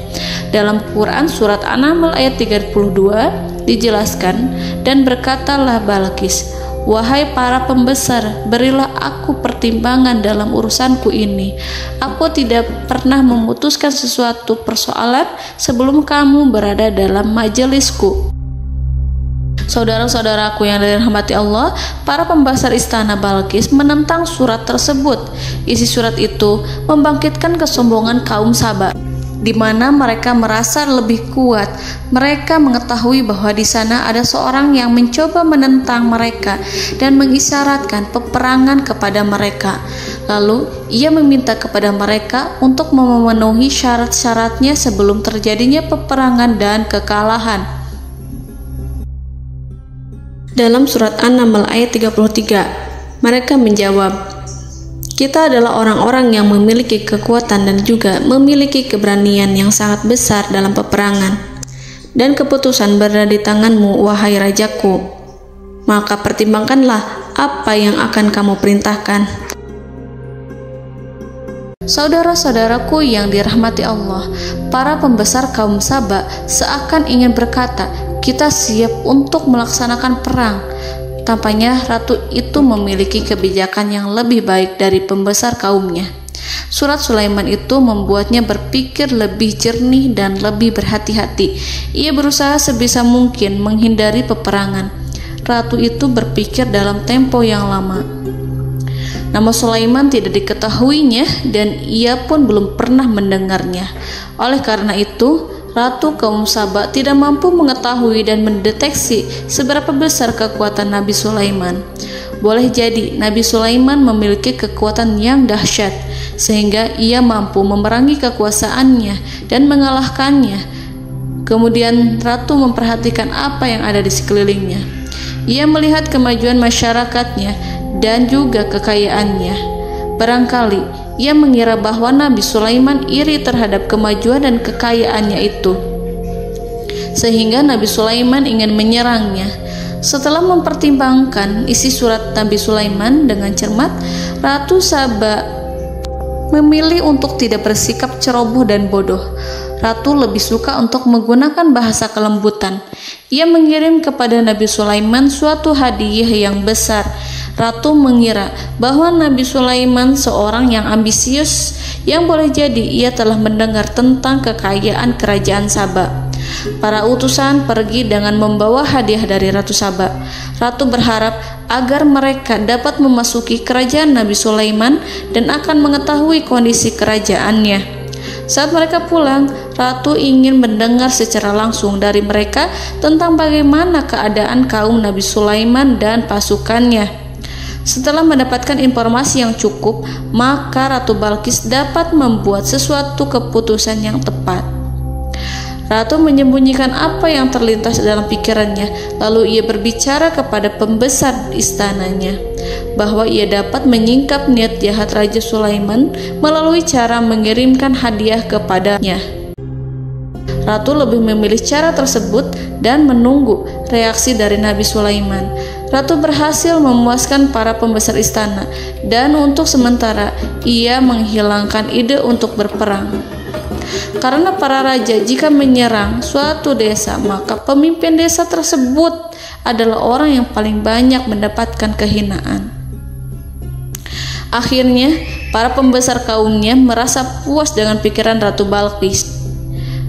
Dalam Quran surat An-Naml ayat 32 dijelaskan, "Dan berkatalah Balqis, wahai para pembesar, berilah aku pertimbangan dalam urusanku ini. Aku tidak pernah memutuskan sesuatu persoalan sebelum kamu berada dalam majelisku." Saudara-saudaraku yang dirahmati Allah, para pembesar istana Balqis menentang surat tersebut. Isi surat itu membangkitkan kesombongan kaum Sabak, di mana mereka merasa lebih kuat. Mereka mengetahui bahwa di sana ada seorang yang mencoba menentang mereka dan mengisyaratkan peperangan kepada mereka. Lalu ia meminta kepada mereka untuk memenuhi syarat-syaratnya sebelum terjadinya peperangan dan kekalahan. Dalam surat An-Naml ayat 33, mereka menjawab, "Kita adalah orang-orang yang memiliki kekuatan dan juga memiliki keberanian yang sangat besar dalam peperangan. Dan keputusan berada di tanganmu, wahai rajaku. Maka pertimbangkanlah apa yang akan kamu perintahkan." Saudara-saudaraku yang dirahmati Allah, para pembesar kaum Sabak seakan ingin berkata, "Kita siap untuk melaksanakan perang." Tampaknya ratu itu memiliki kebijakan yang lebih baik dari pembesar kaumnya. Surat Sulaiman itu membuatnya berpikir lebih jernih dan lebih berhati-hati. Ia berusaha sebisa mungkin menghindari peperangan. Ratu itu berpikir dalam tempo yang lama. Nama Sulaiman tidak diketahuinya dan ia pun belum pernah mendengarnya. Oleh karena itu, Ratu kaum Sabak tidak mampu mengetahui dan mendeteksi seberapa besar kekuatan Nabi Sulaiman. boleh jadi Nabi Sulaiman memiliki kekuatan yang dahsyat sehingga ia mampu memerangi kekuasaannya dan mengalahkannya. Kemudian ratu memperhatikan apa yang ada di sekelilingnya. Ia melihat kemajuan masyarakatnya dan juga kekayaannya. Barangkali ia mengira bahwa Nabi Sulaiman iri terhadap kemajuan dan kekayaannya itu, sehingga Nabi Sulaiman ingin menyerangnya. Setelah mempertimbangkan isi surat Nabi Sulaiman dengan cermat, Ratu Saba memilih untuk tidak bersikap ceroboh dan bodoh. Ratu lebih suka untuk menggunakan bahasa kelembutan. Ia mengirim kepada Nabi Sulaiman suatu hadiah yang besar. Ratu mengira bahwa Nabi Sulaiman seorang yang ambisius, yang boleh jadi ia telah mendengar tentang kekayaan kerajaan Saba. Para utusan pergi dengan membawa hadiah dari Ratu Saba. Ratu berharap agar mereka dapat memasuki kerajaan Nabi Sulaiman dan akan mengetahui kondisi kerajaannya. Saat mereka pulang, Ratu ingin mendengar secara langsung dari mereka tentang bagaimana keadaan kaum Nabi Sulaiman dan pasukannya. Setelah mendapatkan informasi yang cukup, maka Ratu Balqis dapat membuat sesuatu keputusan yang tepat. Ratu menyembunyikan apa yang terlintas dalam pikirannya, lalu ia berbicara kepada pembesar istananya bahwa ia dapat menyingkap niat jahat Raja Sulaiman melalui cara mengirimkan hadiah kepadanya. Ratu lebih memilih cara tersebut dan menunggu reaksi dari Nabi Sulaiman. Ratu berhasil memuaskan para pembesar istana, dan untuk sementara ia menghilangkan ide untuk berperang. Karena para raja jika menyerang suatu desa, maka pemimpin desa tersebut adalah orang yang paling banyak mendapatkan kehinaan. Akhirnya, para pembesar kaumnya merasa puas dengan pikiran Ratu Balqis.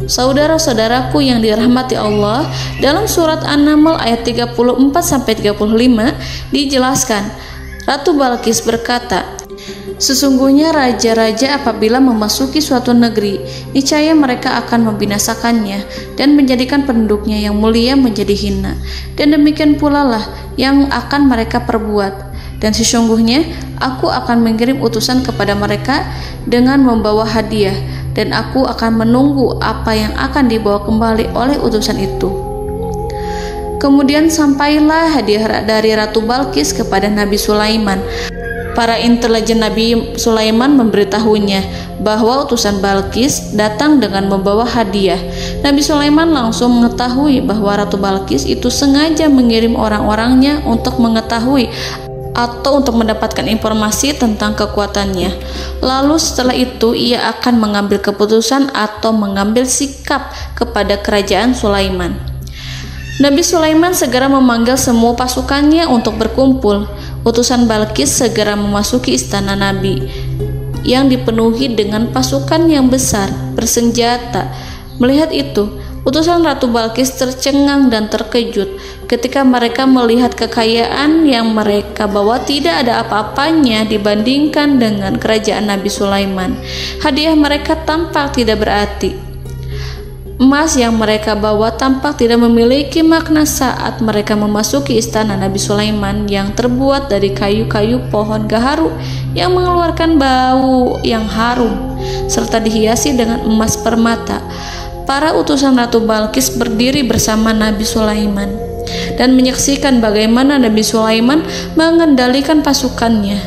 Saudara-saudaraku yang dirahmati Allah, dalam surat An-Naml ayat 34-35 dijelaskan, Ratu Balqis berkata, "Sesungguhnya raja-raja apabila memasuki suatu negeri, niscaya mereka akan membinasakannya dan menjadikan penduduknya yang mulia menjadi hina. Dan demikian pula lah yang akan mereka perbuat. Dan sesungguhnya aku akan mengirim utusan kepada mereka dengan membawa hadiah, dan aku akan menunggu apa yang akan dibawa kembali oleh utusan itu." Kemudian sampailah hadiah dari Ratu Balqis kepada Nabi Sulaiman. Para intelijen Nabi Sulaiman memberitahunya bahwa utusan Balqis datang dengan membawa hadiah. Nabi Sulaiman langsung mengetahui bahwa Ratu Balqis itu sengaja mengirim orang-orangnya untuk mengetahui atau untuk mendapatkan informasi tentang kekuatannya. Lalu setelah itu ia akan mengambil keputusan atau mengambil sikap kepada kerajaan Sulaiman. Nabi Sulaiman segera memanggil semua pasukannya untuk berkumpul. Utusan Balqis segera memasuki istana Nabi yang dipenuhi dengan pasukan yang besar bersenjata. Melihat itu, utusan Ratu Balqis tercengang dan terkejut ketika mereka melihat kekayaan yang mereka bawa tidak ada apa-apanya dibandingkan dengan kerajaan Nabi Sulaiman. Hadiah mereka tampak tidak berarti. Emas yang mereka bawa tampak tidak memiliki makna saat mereka memasuki istana Nabi Sulaiman yang terbuat dari kayu-kayu pohon gaharu yang mengeluarkan bau yang harum serta dihiasi dengan emas permata. Para utusan Ratu Balqis berdiri bersama Nabi Sulaiman dan menyaksikan bagaimana Nabi Sulaiman mengendalikan pasukannya.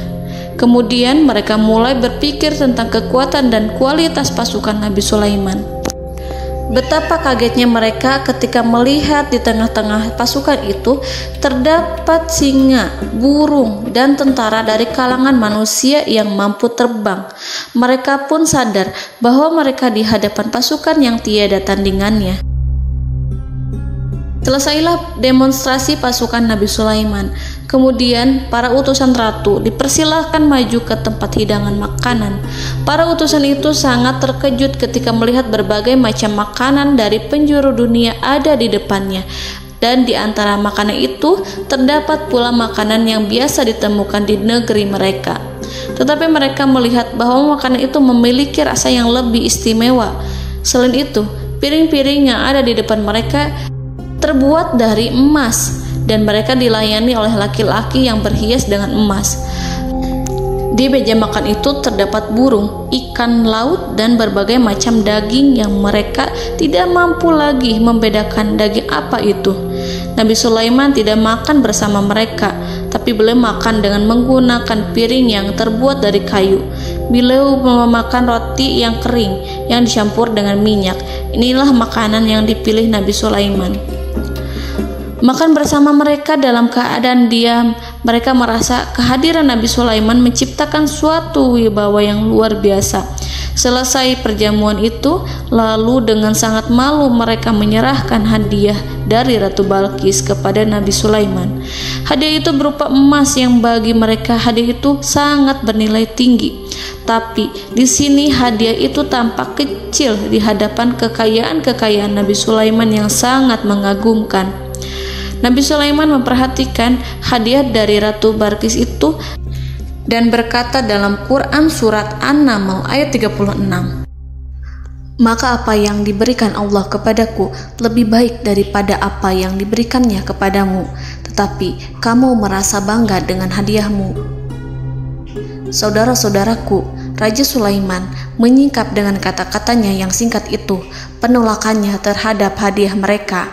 Kemudian mereka mulai berpikir tentang kekuatan dan kualitas pasukan Nabi Sulaiman. Betapa kagetnya mereka ketika melihat di tengah-tengah pasukan itu terdapat singa, burung, dan tentara dari kalangan manusia yang mampu terbang. Mereka pun sadar bahwa mereka di hadapan pasukan yang tiada tandingannya. Selesailah demonstrasi pasukan Nabi Sulaiman. Kemudian para utusan ratu dipersilahkan maju ke tempat hidangan makanan. Para utusan itu sangat terkejut ketika melihat berbagai macam makanan dari penjuru dunia ada di depannya. Dan di antara makanan itu terdapat pula makanan yang biasa ditemukan di negeri mereka. Tetapi mereka melihat bahwa makanan itu memiliki rasa yang lebih istimewa. Selain itu, piring-piring yang ada di depan mereka terbuat dari emas dan mereka dilayani oleh laki-laki yang berhias dengan emas. Di meja makan itu terdapat burung, ikan laut, dan berbagai macam daging yang mereka tidak mampu lagi membedakan daging apa itu. Nabi Sulaiman tidak makan bersama mereka, tapi beliau makan dengan menggunakan piring yang terbuat dari kayu. Beliau memakan roti yang kering yang dicampur dengan minyak. Inilah makanan yang dipilih Nabi Sulaiman. Makan bersama mereka dalam keadaan diam, mereka merasa kehadiran Nabi Sulaiman menciptakan suatu wibawa yang luar biasa. Selesai perjamuan itu, lalu dengan sangat malu mereka menyerahkan hadiah dari Ratu Balqis kepada Nabi Sulaiman. Hadiah itu berupa emas yang bagi mereka hadiah itu sangat bernilai tinggi. Tapi di sini hadiah itu tampak kecil di hadapan kekayaan Nabi Sulaiman yang sangat mengagumkan. Nabi Sulaiman memperhatikan hadiah dari Ratu Balqis itu dan berkata dalam Quran surat An-Naml ayat 36, "Maka apa yang diberikan Allah kepadaku lebih baik daripada apa yang diberikannya kepadamu, tetapi kamu merasa bangga dengan hadiahmu." Saudara-saudaraku, Raja Sulaiman menyingkap dengan kata-katanya yang singkat itu penolakannya terhadap hadiah mereka.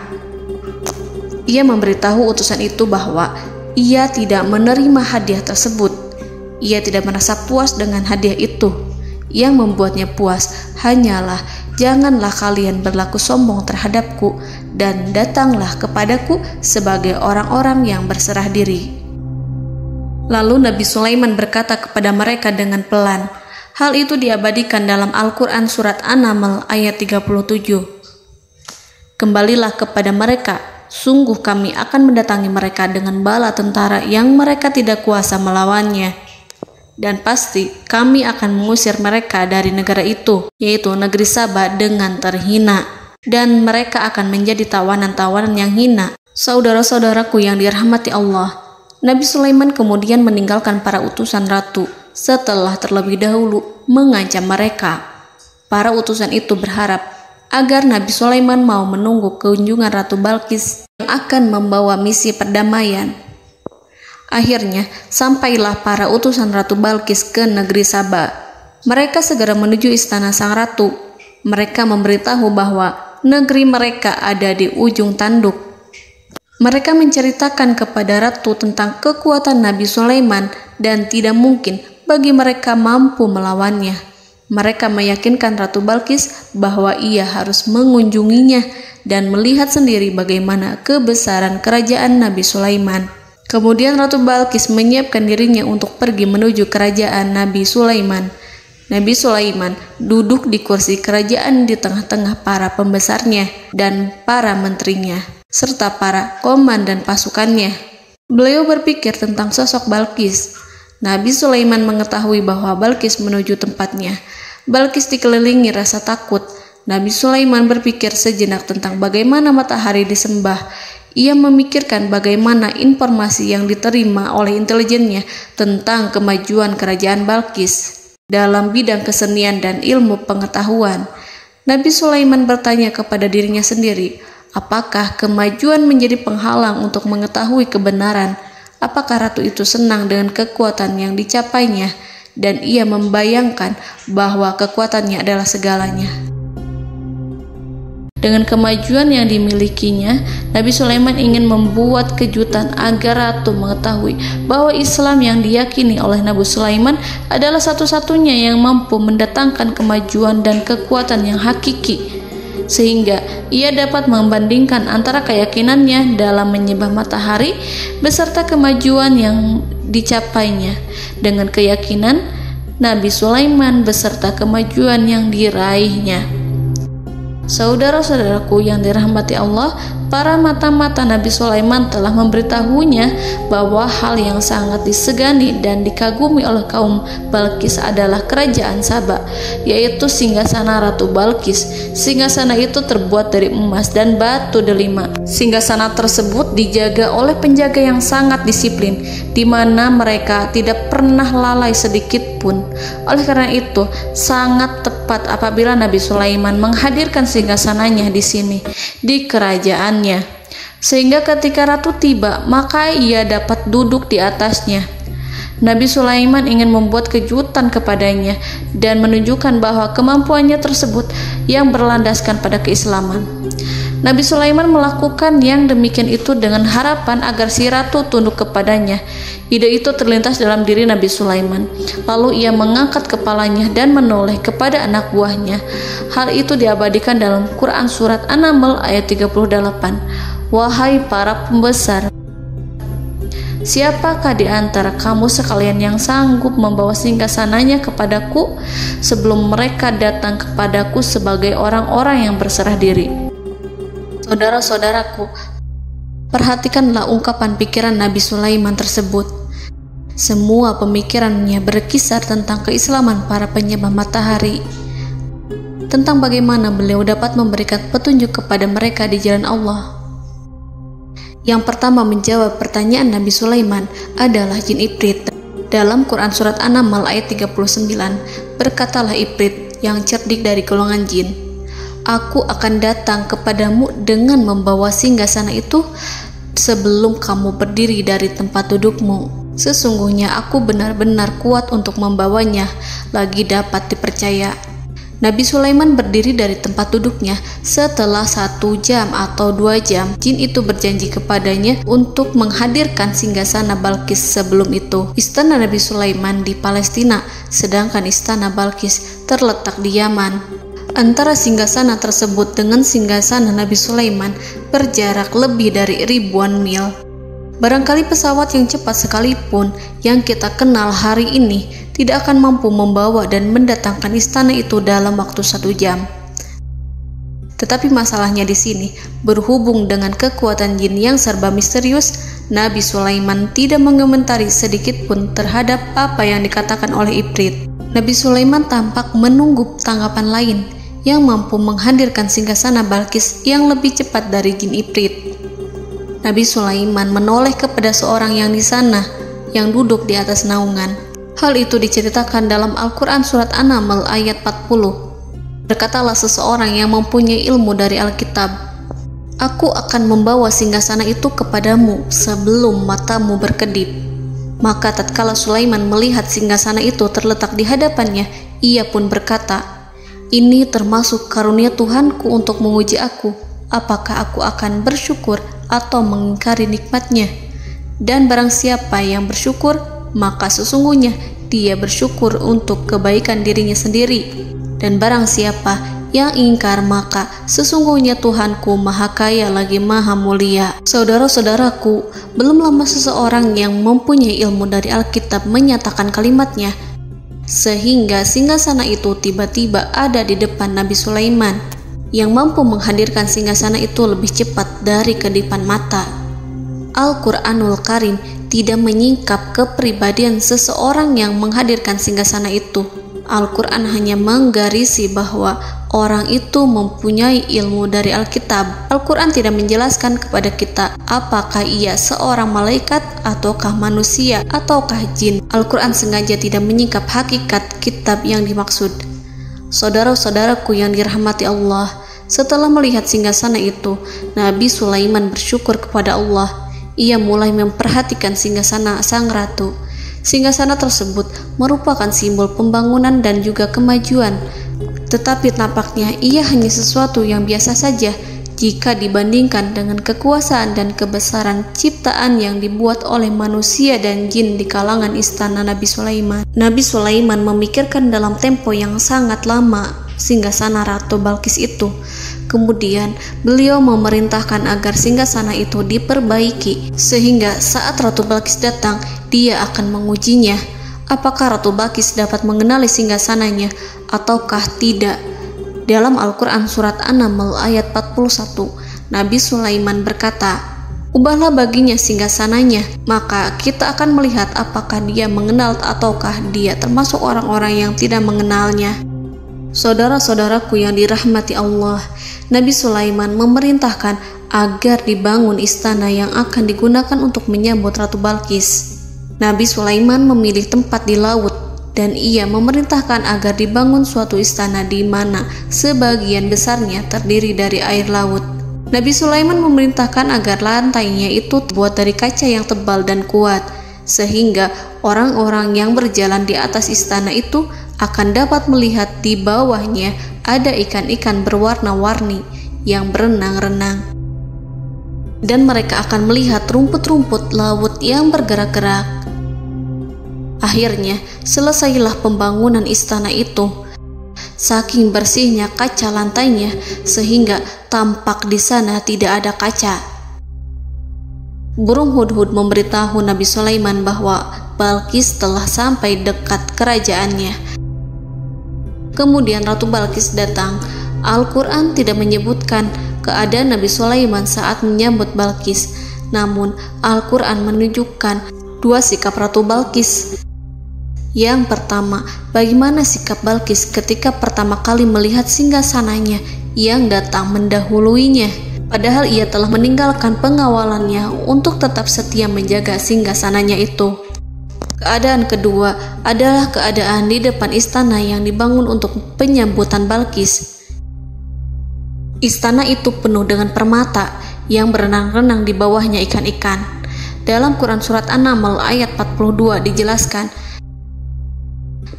Ia memberitahu utusan itu bahwa ia tidak menerima hadiah tersebut. Ia tidak merasa puas dengan hadiah itu. Yang membuatnya puas hanyalah, janganlah kalian berlaku sombong terhadapku dan datanglah kepadaku sebagai orang-orang yang berserah diri. Lalu Nabi Sulaiman berkata kepada mereka dengan pelan. Hal itu diabadikan dalam Al-Quran surat An-Naml ayat 37. "Kembalilah kepada mereka, sungguh kami akan mendatangi mereka dengan bala tentara yang mereka tidak kuasa melawannya. Dan pasti kami akan mengusir mereka dari negara itu, yaitu negeri Saba, dengan terhina. Dan mereka akan menjadi tawanan-tawanan yang hina." Saudara-saudaraku yang dirahmati Allah, Nabi Sulaiman kemudian meninggalkan para utusan ratu setelah terlebih dahulu mengancam mereka. Para utusan itu berharap agar Nabi Sulaiman mau menunggu kunjungan Ratu Balqis yang akan membawa misi perdamaian. Akhirnya, sampailah para utusan Ratu Balqis ke negeri Saba. Mereka segera menuju istana sang ratu. Mereka memberitahu bahwa negeri mereka ada di ujung tanduk. Mereka menceritakan kepada ratu tentang kekuatan Nabi Sulaiman dan tidak mungkin bagi mereka mampu melawannya. Mereka meyakinkan Ratu Balqis bahwa ia harus mengunjunginya dan melihat sendiri bagaimana kebesaran kerajaan Nabi Sulaiman. Kemudian Ratu Balqis menyiapkan dirinya untuk pergi menuju kerajaan Nabi Sulaiman. Nabi Sulaiman duduk di kursi kerajaan di tengah-tengah para pembesarnya dan para menterinya, serta para komandan pasukannya. Beliau berpikir tentang sosok Balqis. Nabi Sulaiman mengetahui bahwa Balqis menuju tempatnya. Balqis dikelilingi rasa takut. Nabi Sulaiman berpikir sejenak tentang bagaimana matahari disembah. Ia memikirkan bagaimana informasi yang diterima oleh intelijennya tentang kemajuan kerajaan Balqis dalam bidang kesenian dan ilmu pengetahuan. Nabi Sulaiman bertanya kepada dirinya sendiri, apakah kemajuan menjadi penghalang untuk mengetahui kebenaran? Apakah ratu itu senang dengan kekuatan yang dicapainya? Dan ia membayangkan bahwa kekuatannya adalah segalanya. Dengan kemajuan yang dimilikinya, Nabi Sulaiman ingin membuat kejutan agar ratu mengetahui bahwa Islam yang diyakini oleh Nabi Sulaiman adalah satu-satunya yang mampu mendatangkan kemajuan dan kekuatan yang hakiki, sehingga ia dapat membandingkan antara keyakinannya dalam menyembah matahari beserta kemajuan yang dicapainya dengan keyakinan Nabi Sulaiman beserta kemajuan yang diraihnya. Saudara-saudaraku yang dirahmati Allah, para mata-mata Nabi Sulaiman telah memberitahunya bahwa hal yang sangat disegani dan dikagumi oleh kaum Balqis adalah kerajaan Saba, yaitu singgasana Ratu Balqis. Singgasana itu terbuat dari emas dan batu delima. Singgasana tersebut dijaga oleh penjaga yang sangat disiplin, di mana mereka tidak pernah lalai sedikit pun. Oleh karena itu, sangat tepat apabila Nabi Sulaiman menghadirkan singgasananya di sini, di kerajaannya. sehingga ketika ratu tiba, maka ia dapat duduk di atasnya. Nabi Sulaiman ingin membuat kejutan kepadanya dan menunjukkan bahwa kemampuannya tersebut yang berlandaskan pada keislaman. Nabi Sulaiman melakukan yang demikian itu dengan harapan agar si ratu tunduk kepadanya. Ide itu terlintas dalam diri Nabi Sulaiman. Lalu ia mengangkat kepalanya dan menoleh kepada anak buahnya. Hal itu diabadikan dalam Quran Surat An-Naml ayat 38. Wahai para pembesar, siapakah di antara kamu sekalian yang sanggup membawa singgasananya kepadaku sebelum mereka datang kepadaku sebagai orang-orang yang berserah diri? Saudara-saudaraku, perhatikanlah ungkapan pikiran Nabi Sulaiman tersebut. Semua pemikirannya berkisar tentang keislaman para penyembah matahari, tentang bagaimana beliau dapat memberikan petunjuk kepada mereka di jalan Allah. Yang pertama menjawab pertanyaan Nabi Sulaiman adalah jin Ifrit. Dalam Quran Surat An-Naml ayat 39, berkatalah Ifrit yang cerdik dari golongan jin, "Aku akan datang kepadamu dengan membawa singgasana itu sebelum kamu berdiri dari tempat dudukmu. Sesungguhnya aku benar-benar kuat untuk membawanya, lagi dapat dipercaya." Nabi Sulaiman berdiri dari tempat duduknya. Setelah 1 jam atau 2 jam, jin itu berjanji kepadanya untuk menghadirkan singgasana Balkis. Sebelum itu, istana Nabi Sulaiman di Palestina, sedangkan istana Balkis terletak di Yaman. Antara singgasana tersebut dengan singgasana Nabi Sulaiman berjarak lebih dari ribuan mil. Barangkali pesawat yang cepat sekalipun yang kita kenal hari ini tidak akan mampu membawa dan mendatangkan istana itu dalam waktu 1 jam. Tetapi masalahnya di sini, berhubung dengan kekuatan jin yang serba misterius, Nabi Sulaiman tidak mengomentari sedikit pun terhadap apa yang dikatakan oleh Ifrit. Nabi Sulaiman tampak menunggu tanggapan lain yang mampu menghadirkan singgasana Balkis yang lebih cepat dari jin Ifrit. Nabi Sulaiman menoleh kepada seorang yang di sana, yang duduk di atas naungan. Hal itu diceritakan dalam Al-Quran Surat An-Naml ayat 40. Berkatalah seseorang yang mempunyai ilmu dari Alkitab, "Aku akan membawa singgasana itu kepadamu sebelum matamu berkedip." Maka tatkala Sulaiman melihat singgasana itu terletak di hadapannya, ia pun berkata, "Ini termasuk karunia Tuhanku untuk menguji aku. Apakah aku akan bersyukur atau mengingkari nikmatnya? Dan barang siapa yang bersyukur, maka sesungguhnya dia bersyukur untuk kebaikan dirinya sendiri. Dan barang siapa yang ingkar, maka sesungguhnya Tuhanku Maha Kaya lagi Maha Mulia." Saudara-saudaraku, belum lama seseorang yang mempunyai ilmu dari Alkitab menyatakan kalimatnya, sehingga singgasana itu tiba-tiba ada di depan Nabi Sulaiman, yang mampu menghadirkan singgasana itu lebih cepat dari kedipan mata. Al-Quranul Karim tidak menyingkap kepribadian seseorang yang menghadirkan singgasana itu. Al-Quran hanya menggarisi bahwa orang itu mempunyai ilmu dari Alkitab. Al-Quran tidak menjelaskan kepada kita apakah ia seorang malaikat ataukah manusia ataukah jin. Al-Quran sengaja tidak menyingkap hakikat kitab yang dimaksud. Saudara-saudaraku yang dirahmati Allah, setelah melihat singgasana itu, Nabi Sulaiman bersyukur kepada Allah. Ia mulai memperhatikan singgasana sang ratu. Singgasana tersebut merupakan simbol pembangunan dan juga kemajuan, tetapi tampaknya ia hanya sesuatu yang biasa saja jika dibandingkan dengan kekuasaan dan kebesaran ciptaan yang dibuat oleh manusia dan jin di kalangan istana Nabi Sulaiman. Nabi Sulaiman memikirkan dalam tempo yang sangat lama singgasana Ratu Balkis itu. Kemudian beliau memerintahkan agar singgasana itu diperbaiki, sehingga saat Ratu Balkis datang, dia akan mengujinya. Apakah Ratu Balkis dapat mengenali singgasananya ataukah tidak? Dalam Al-Quran Surat An-Naml ayat 41, Nabi Sulaiman berkata, "Ubahlah baginya singgasananya, maka kita akan melihat apakah dia mengenal ataukah dia termasuk orang-orang yang tidak mengenalnya." Saudara-saudaraku yang dirahmati Allah, Nabi Sulaiman memerintahkan agar dibangun istana yang akan digunakan untuk menyambut Ratu Balkis. Nabi Sulaiman memilih tempat di laut, dan ia memerintahkan agar dibangun suatu istana di mana sebagian besarnya terdiri dari air laut. Nabi Sulaiman memerintahkan agar lantainya itu terbuat dari kaca yang tebal dan kuat, sehingga orang-orang yang berjalan di atas istana itu akan dapat melihat di bawahnya ada ikan-ikan berwarna-warni yang berenang-renang. Dan mereka akan melihat rumput-rumput laut yang bergerak-gerak. Akhirnya, selesailah pembangunan istana itu. Saking bersihnya kaca lantainya, sehingga tampak di sana tidak ada kaca. Burung hudhud memberitahu Nabi Sulaiman bahwa Balqis telah sampai dekat kerajaannya. Kemudian Ratu Balqis datang. Al-Quran tidak menyebutkan keadaan Nabi Sulaiman saat menyambut Balqis, namun Al-Quran menunjukkan dua sikap Ratu Balqis. Yang pertama, bagaimana sikap Balqis ketika pertama kali melihat singgasananya yang datang mendahuluinya, padahal ia telah meninggalkan pengawalannya untuk tetap setia menjaga singgasananya itu. Keadaan kedua adalah keadaan di depan istana yang dibangun untuk penyambutan Balqis. Istana itu penuh dengan permata yang berenang-renang di bawahnya ikan-ikan. Dalam Quran Surat An-Naml ayat 42 dijelaskan,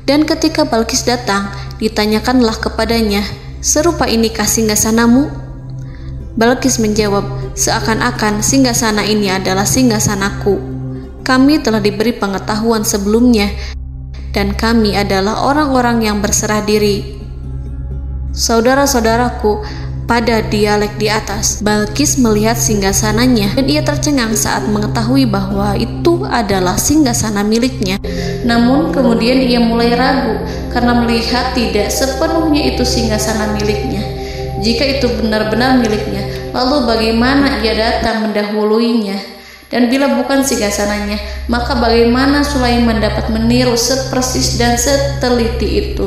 dan ketika Balqis datang, ditanyakanlah kepadanya, "Serupa inikah singgasanamu?" Balqis menjawab, "Seakan-akan singgasana ini adalah singgasanaku. Kami telah diberi pengetahuan sebelumnya, dan kami adalah orang-orang yang berserah diri." Saudara-saudaraku, pada dialek di atas, Balqis melihat singgasananya dan ia tercengang saat mengetahui bahwa itu adalah singgasana miliknya. Namun kemudian ia mulai ragu karena melihat tidak sepenuhnya itu singgasana miliknya. Jika itu benar-benar miliknya, lalu bagaimana ia datang mendahuluinya? Dan bila bukan singgasananya, maka bagaimana Sulaiman dapat meniru sepersis dan seteliti itu?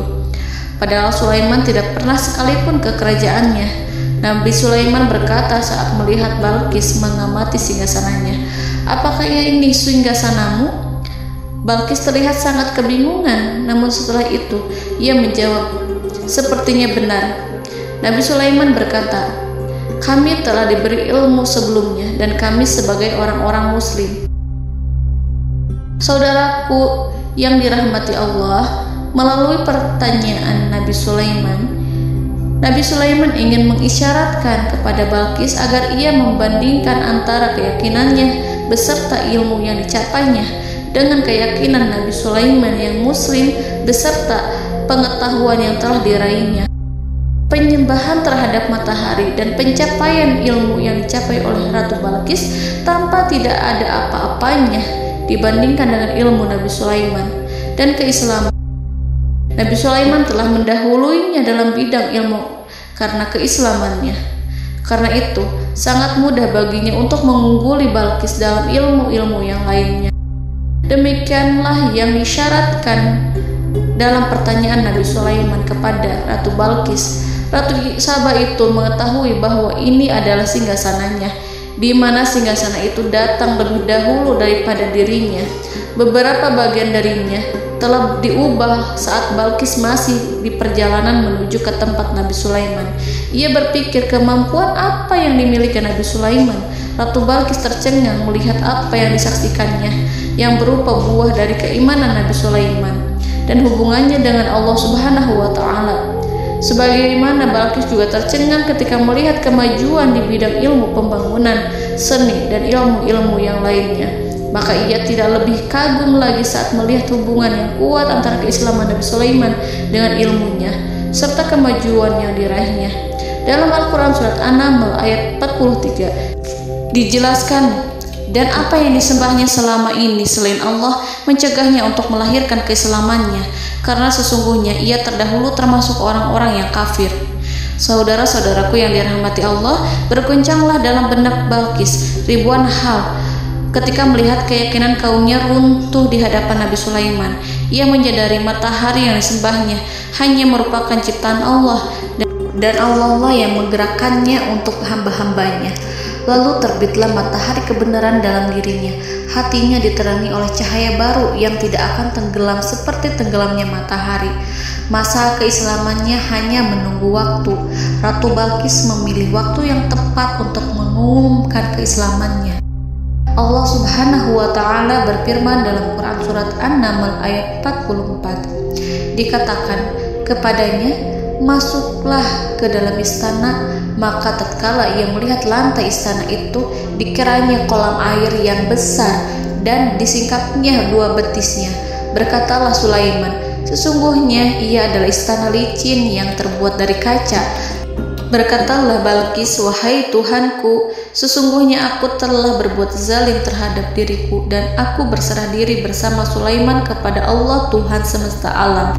Padahal Sulaiman tidak pernah sekalipun ke kerajaannya. Nabi Sulaiman berkata saat melihat Balqis mengamati singgasananya, "Apakah ini singgasanamu?" Balqis terlihat sangat kebingungan, namun setelah itu ia menjawab, "Sepertinya benar." Nabi Sulaiman berkata, "Kami telah diberi ilmu sebelumnya dan kami sebagai orang-orang muslim." Saudaraku yang dirahmati Allah, melalui pertanyaan Nabi Sulaiman ingin mengisyaratkan kepada Balqis agar ia membandingkan antara keyakinannya beserta ilmu yang dicapainya dengan keyakinan Nabi Sulaiman yang muslim beserta pengetahuan yang telah diraihnya. Penyembahan terhadap matahari dan pencapaian ilmu yang dicapai oleh Ratu Balqis tanpa tidak ada apa-apanya dibandingkan dengan ilmu Nabi Sulaiman dan keislaman. Nabi Sulaiman telah mendahuluinya dalam bidang ilmu karena keislamannya. Karena itu, sangat mudah baginya untuk mengungguli Balqis dalam ilmu-ilmu yang lainnya. Demikianlah yang disyaratkan dalam pertanyaan Nabi Sulaiman kepada Ratu Balqis. Ratu Saba itu mengetahui bahwa ini adalah singgasananya, di mana singgasana itu datang lebih dahulu daripada dirinya. Beberapa bagian darinya telah diubah saat Balqis masih di perjalanan menuju ke tempat Nabi Sulaiman. Ia berpikir kemampuan apa yang dimiliki Nabi Sulaiman. Ratu Balqis tercengang melihat apa yang disaksikannya, yang berupa buah dari keimanan Nabi Sulaiman dan hubungannya dengan Allah Subhanahu wa Ta'ala. Sebagaimana Balqis juga tercengang ketika melihat kemajuan di bidang ilmu pembangunan, seni, dan ilmu-ilmu yang lainnya. Maka ia tidak lebih kagum lagi saat melihat hubungan yang kuat antara keislaman Nabi Sulaiman dengan ilmunya serta kemajuan yang diraihnya. Dalam Al-Quran Surat An-Naml ayat 43 dijelaskan, dan apa yang disembahnya selama ini selain Allah mencegahnya untuk melahirkan keislamannya, karena sesungguhnya ia terdahulu termasuk orang-orang yang kafir. Saudara-saudaraku yang dirahmati Allah, berguncanglah dalam benak Balqis ribuan hal ketika melihat keyakinan kaumnya runtuh di hadapan Nabi Sulaiman. Ia menyadari matahari yang disembahnya hanya merupakan ciptaan Allah, dan Allah lah yang menggerakkannya untuk hamba-hambanya. Lalu terbitlah matahari kebenaran dalam dirinya. Hatinya diterangi oleh cahaya baru yang tidak akan tenggelam seperti tenggelamnya matahari. Masa keislamannya hanya menunggu waktu. Ratu Balqis memilih waktu yang tepat untuk mengumumkan keislamannya. Allah Subhanahu wa Ta'ala berfirman dalam Quran Surat An-Naml ayat 44. Dikatakan kepadanya, masuklah ke dalam istana. Maka tatkala ia melihat lantai istana itu, dikiranya kolam air yang besar dan disingkapnya 2 betisnya. Berkatalah Sulaiman, sesungguhnya ia adalah istana licin yang terbuat dari kaca. Berkatalah Balqis, wahai Tuhanku, sesungguhnya aku telah berbuat zalim terhadap diriku dan aku berserah diri bersama Sulaiman kepada Allah Tuhan semesta alam.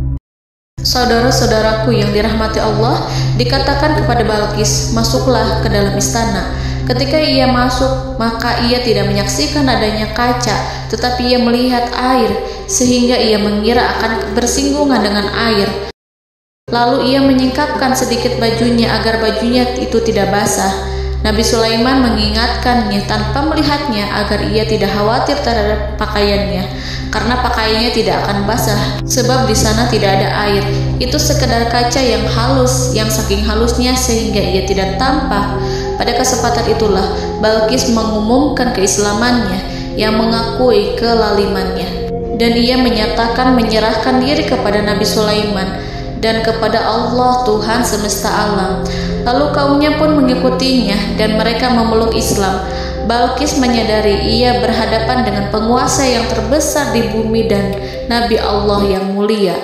Saudara-saudaraku yang dirahmati Allah, dikatakan kepada Balqis, masuklah ke dalam istana. Ketika ia masuk, maka ia tidak menyaksikan adanya kaca, tetapi ia melihat air, sehingga ia mengira akan bersinggungan dengan air. Lalu ia menyingkapkan sedikit bajunya agar bajunya itu tidak basah. Nabi Sulaiman mengingatkannya tanpa melihatnya agar ia tidak khawatir terhadap pakaiannya, karena pakaiannya tidak akan basah sebab di sana tidak ada air. Itu sekedar kaca yang halus, yang saking halusnya sehingga ia tidak tampak. Pada kesempatan itulah Balqis mengumumkan keislamannya yang mengakui kelalimannya, dan ia menyatakan menyerahkan diri kepada Nabi Sulaiman dan kepada Allah Tuhan semesta alam. Lalu kaumnya pun mengikutinya dan mereka memeluk Islam. Balqis menyadari ia berhadapan dengan penguasa yang terbesar di bumi dan Nabi Allah yang mulia.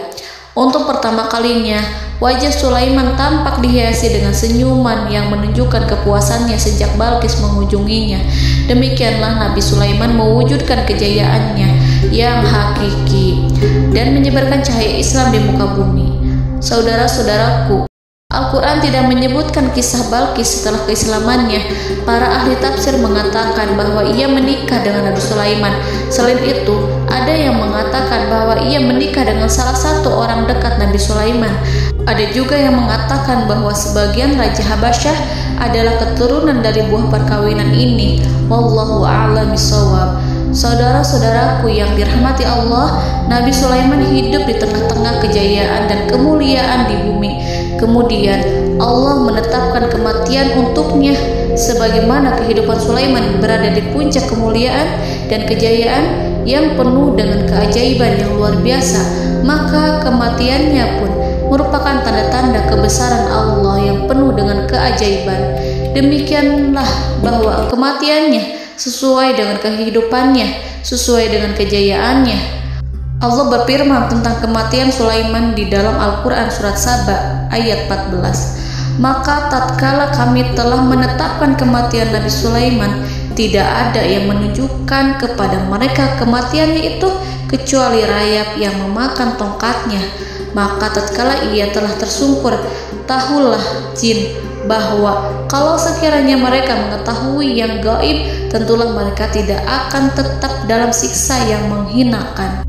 Untuk pertama kalinya, wajah Sulaiman tampak dihiasi dengan senyuman yang menunjukkan kepuasannya sejak Balqis mengunjunginya. Demikianlah Nabi Sulaiman mewujudkan kejayaannya yang hakiki dan menyebarkan cahaya Islam di muka bumi. Saudara-saudaraku, Al-Quran tidak menyebutkan kisah Balqis setelah keislamannya. Para ahli tafsir mengatakan bahwa ia menikah dengan Nabi Sulaiman. Selain itu, ada yang mengatakan bahwa ia menikah dengan salah satu orang dekat Nabi Sulaiman. Ada juga yang mengatakan bahwa sebagian Raja Habasyah adalah keturunan dari buah perkawinan ini. Wallahu a'lam bishawab. Saudara-saudaraku yang dirahmati Allah, Nabi Sulaiman hidup di tengah-tengah kejayaan dan kemuliaan di bumi. Kemudian Allah menetapkan kematian untuknya, sebagaimana kehidupan Sulaiman berada di puncak kemuliaan dan kejayaan yang penuh dengan keajaiban yang luar biasa, maka kematiannya pun merupakan tanda-tanda kebesaran Allah yang penuh dengan keajaiban. Demikianlah bahwa kematiannya sesuai dengan kehidupannya, sesuai dengan kejayaannya. Allah berfirman tentang kematian Sulaiman di dalam Al-Quran Surat Saba ayat 14. Maka tatkala kami telah menetapkan kematian Nabi Sulaiman, tidak ada yang menunjukkan kepada mereka kematiannya itu kecuali rayap yang memakan tongkatnya. Maka tatkala ia telah tersungkur, tahulah jin bahwa kalau sekiranya mereka mengetahui yang gaib, tentulah mereka tidak akan tetap dalam siksa yang menghinakan.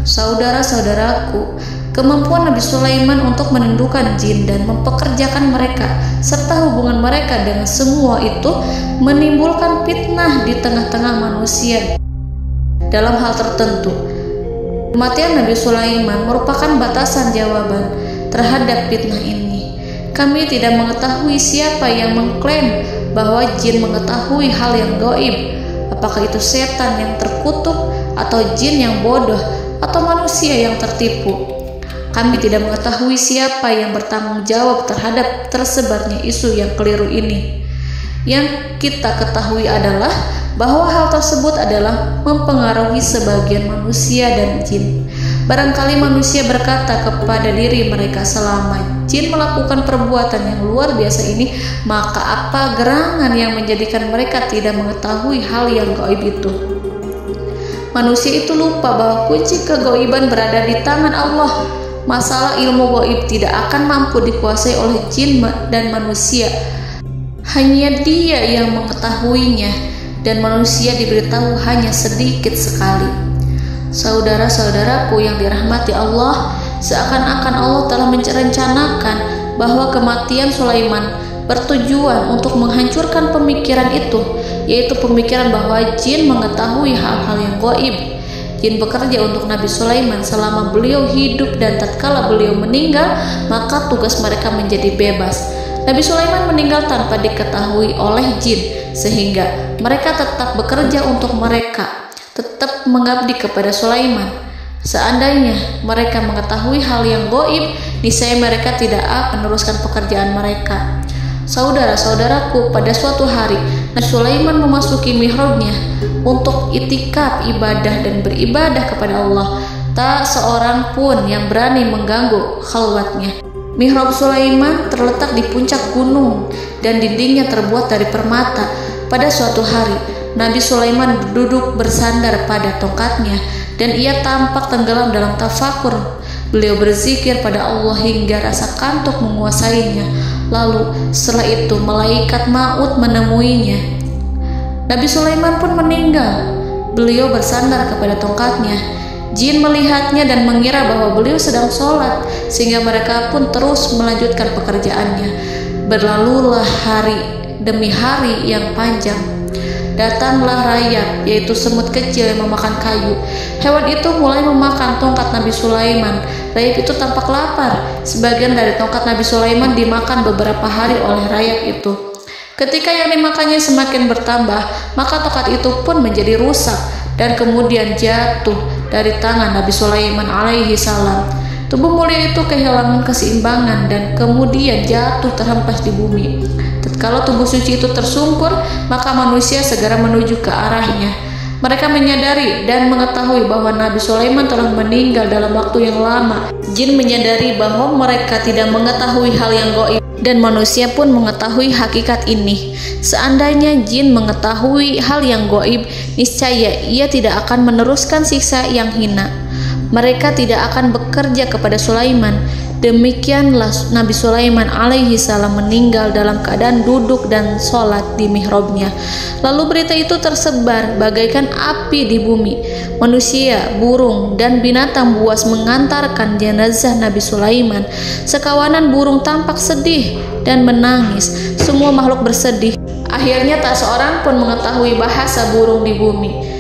Saudara-saudaraku, kemampuan Nabi Sulaiman untuk menundukkan jin dan mempekerjakan mereka serta hubungan mereka dengan semua itu menimbulkan fitnah di tengah-tengah manusia dalam hal tertentu. Kematian Nabi Sulaiman merupakan batasan jawaban terhadap fitnah ini. Kami tidak mengetahui siapa yang mengklaim bahwa jin mengetahui hal yang gaib. Apakah itu setan yang terkutuk, atau jin yang bodoh, atau manusia yang tertipu? Kami tidak mengetahui siapa yang bertanggung jawab terhadap tersebarnya isu yang keliru ini. Yang kita ketahui adalah bahwa hal tersebut adalah mempengaruhi sebagian manusia dan jin. Barangkali manusia berkata kepada diri mereka, selama jin melakukan perbuatan yang luar biasa ini, maka apa gerangan yang menjadikan mereka tidak mengetahui hal yang gaib itu? Manusia itu lupa bahwa kunci kegaiban berada di tangan Allah. Masalah ilmu gaib tidak akan mampu dikuasai oleh jin dan manusia. Hanya Dia yang mengetahuinya, dan manusia diberitahu hanya sedikit sekali. Saudara-saudaraku yang dirahmati Allah, seakan-akan Allah telah merencanakan bahwa kematian Sulaiman bertujuan untuk menghancurkan pemikiran itu, yaitu pemikiran bahwa jin mengetahui hal-hal yang gaib. Jin bekerja untuk Nabi Sulaiman selama beliau hidup, dan tatkala beliau meninggal, maka tugas mereka menjadi bebas. Nabi Sulaiman meninggal tanpa diketahui oleh jin, sehingga mereka tetap bekerja untuk mereka, tetap mengabdi kepada Sulaiman. Seandainya mereka mengetahui hal yang gaib, niscaya mereka tidak akan meneruskan pekerjaan mereka. Saudara-saudaraku, pada suatu hari Nabi Sulaiman memasuki mihrabnya untuk itikaf ibadah dan beribadah kepada Allah. Tak seorang pun yang berani mengganggu khalwatnya. Mihrab Sulaiman terletak di puncak gunung dan dindingnya terbuat dari permata. Pada suatu hari, Nabi Sulaiman duduk bersandar pada tongkatnya dan ia tampak tenggelam dalam tafakur. Beliau berzikir pada Allah hingga rasa kantuk menguasainya. Lalu setelah itu malaikat maut menemuinya. Nabi Sulaiman pun meninggal. Beliau bersandar kepada tongkatnya. Jin melihatnya dan mengira bahwa beliau sedang sholat, sehingga mereka pun terus melanjutkan pekerjaannya. Berlalulah hari demi hari yang panjang. Datanglah rayap, yaitu semut kecil yang memakan kayu. Hewan itu mulai memakan tongkat Nabi Sulaiman. Rayap itu tampak lapar. Sebagian dari tongkat Nabi Sulaiman dimakan beberapa hari oleh rayap itu. Ketika yang dimakannya semakin bertambah, maka tongkat itu pun menjadi rusak dan kemudian jatuh dari tangan Nabi Sulaiman alaihi salam. Tubuh mulia itu kehilangan keseimbangan dan kemudian jatuh terhempas di bumi. Tatkala tubuh suci itu tersungkur, maka manusia segera menuju ke arahnya. Mereka menyadari dan mengetahui bahwa Nabi Sulaiman telah meninggal dalam waktu yang lama. Jin menyadari bahwa mereka tidak mengetahui hal yang gaib, dan manusia pun mengetahui hakikat ini. Seandainya jin mengetahui hal yang gaib, niscaya ia tidak akan meneruskan siksa yang hina. Mereka tidak akan bekerja kepada Sulaiman. Demikianlah Nabi Sulaiman alaihi salam meninggal dalam keadaan duduk dan sholat di mihrabnya. Lalu berita itu tersebar bagaikan api di bumi. Manusia, burung, dan binatang buas mengantarkan jenazah Nabi Sulaiman. Sekawanan burung tampak sedih dan menangis. Semua makhluk bersedih. Akhirnya tak seorang pun mengetahui bahasa burung di bumi.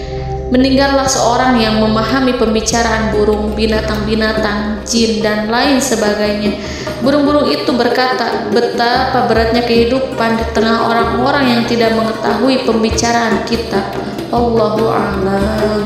Meninggallah seorang yang memahami pembicaraan burung, binatang-binatang, jin, dan lain sebagainya. Burung-burung itu berkata, betapa beratnya kehidupan di tengah orang-orang yang tidak mengetahui pembicaraan kita. Allahu a'lam.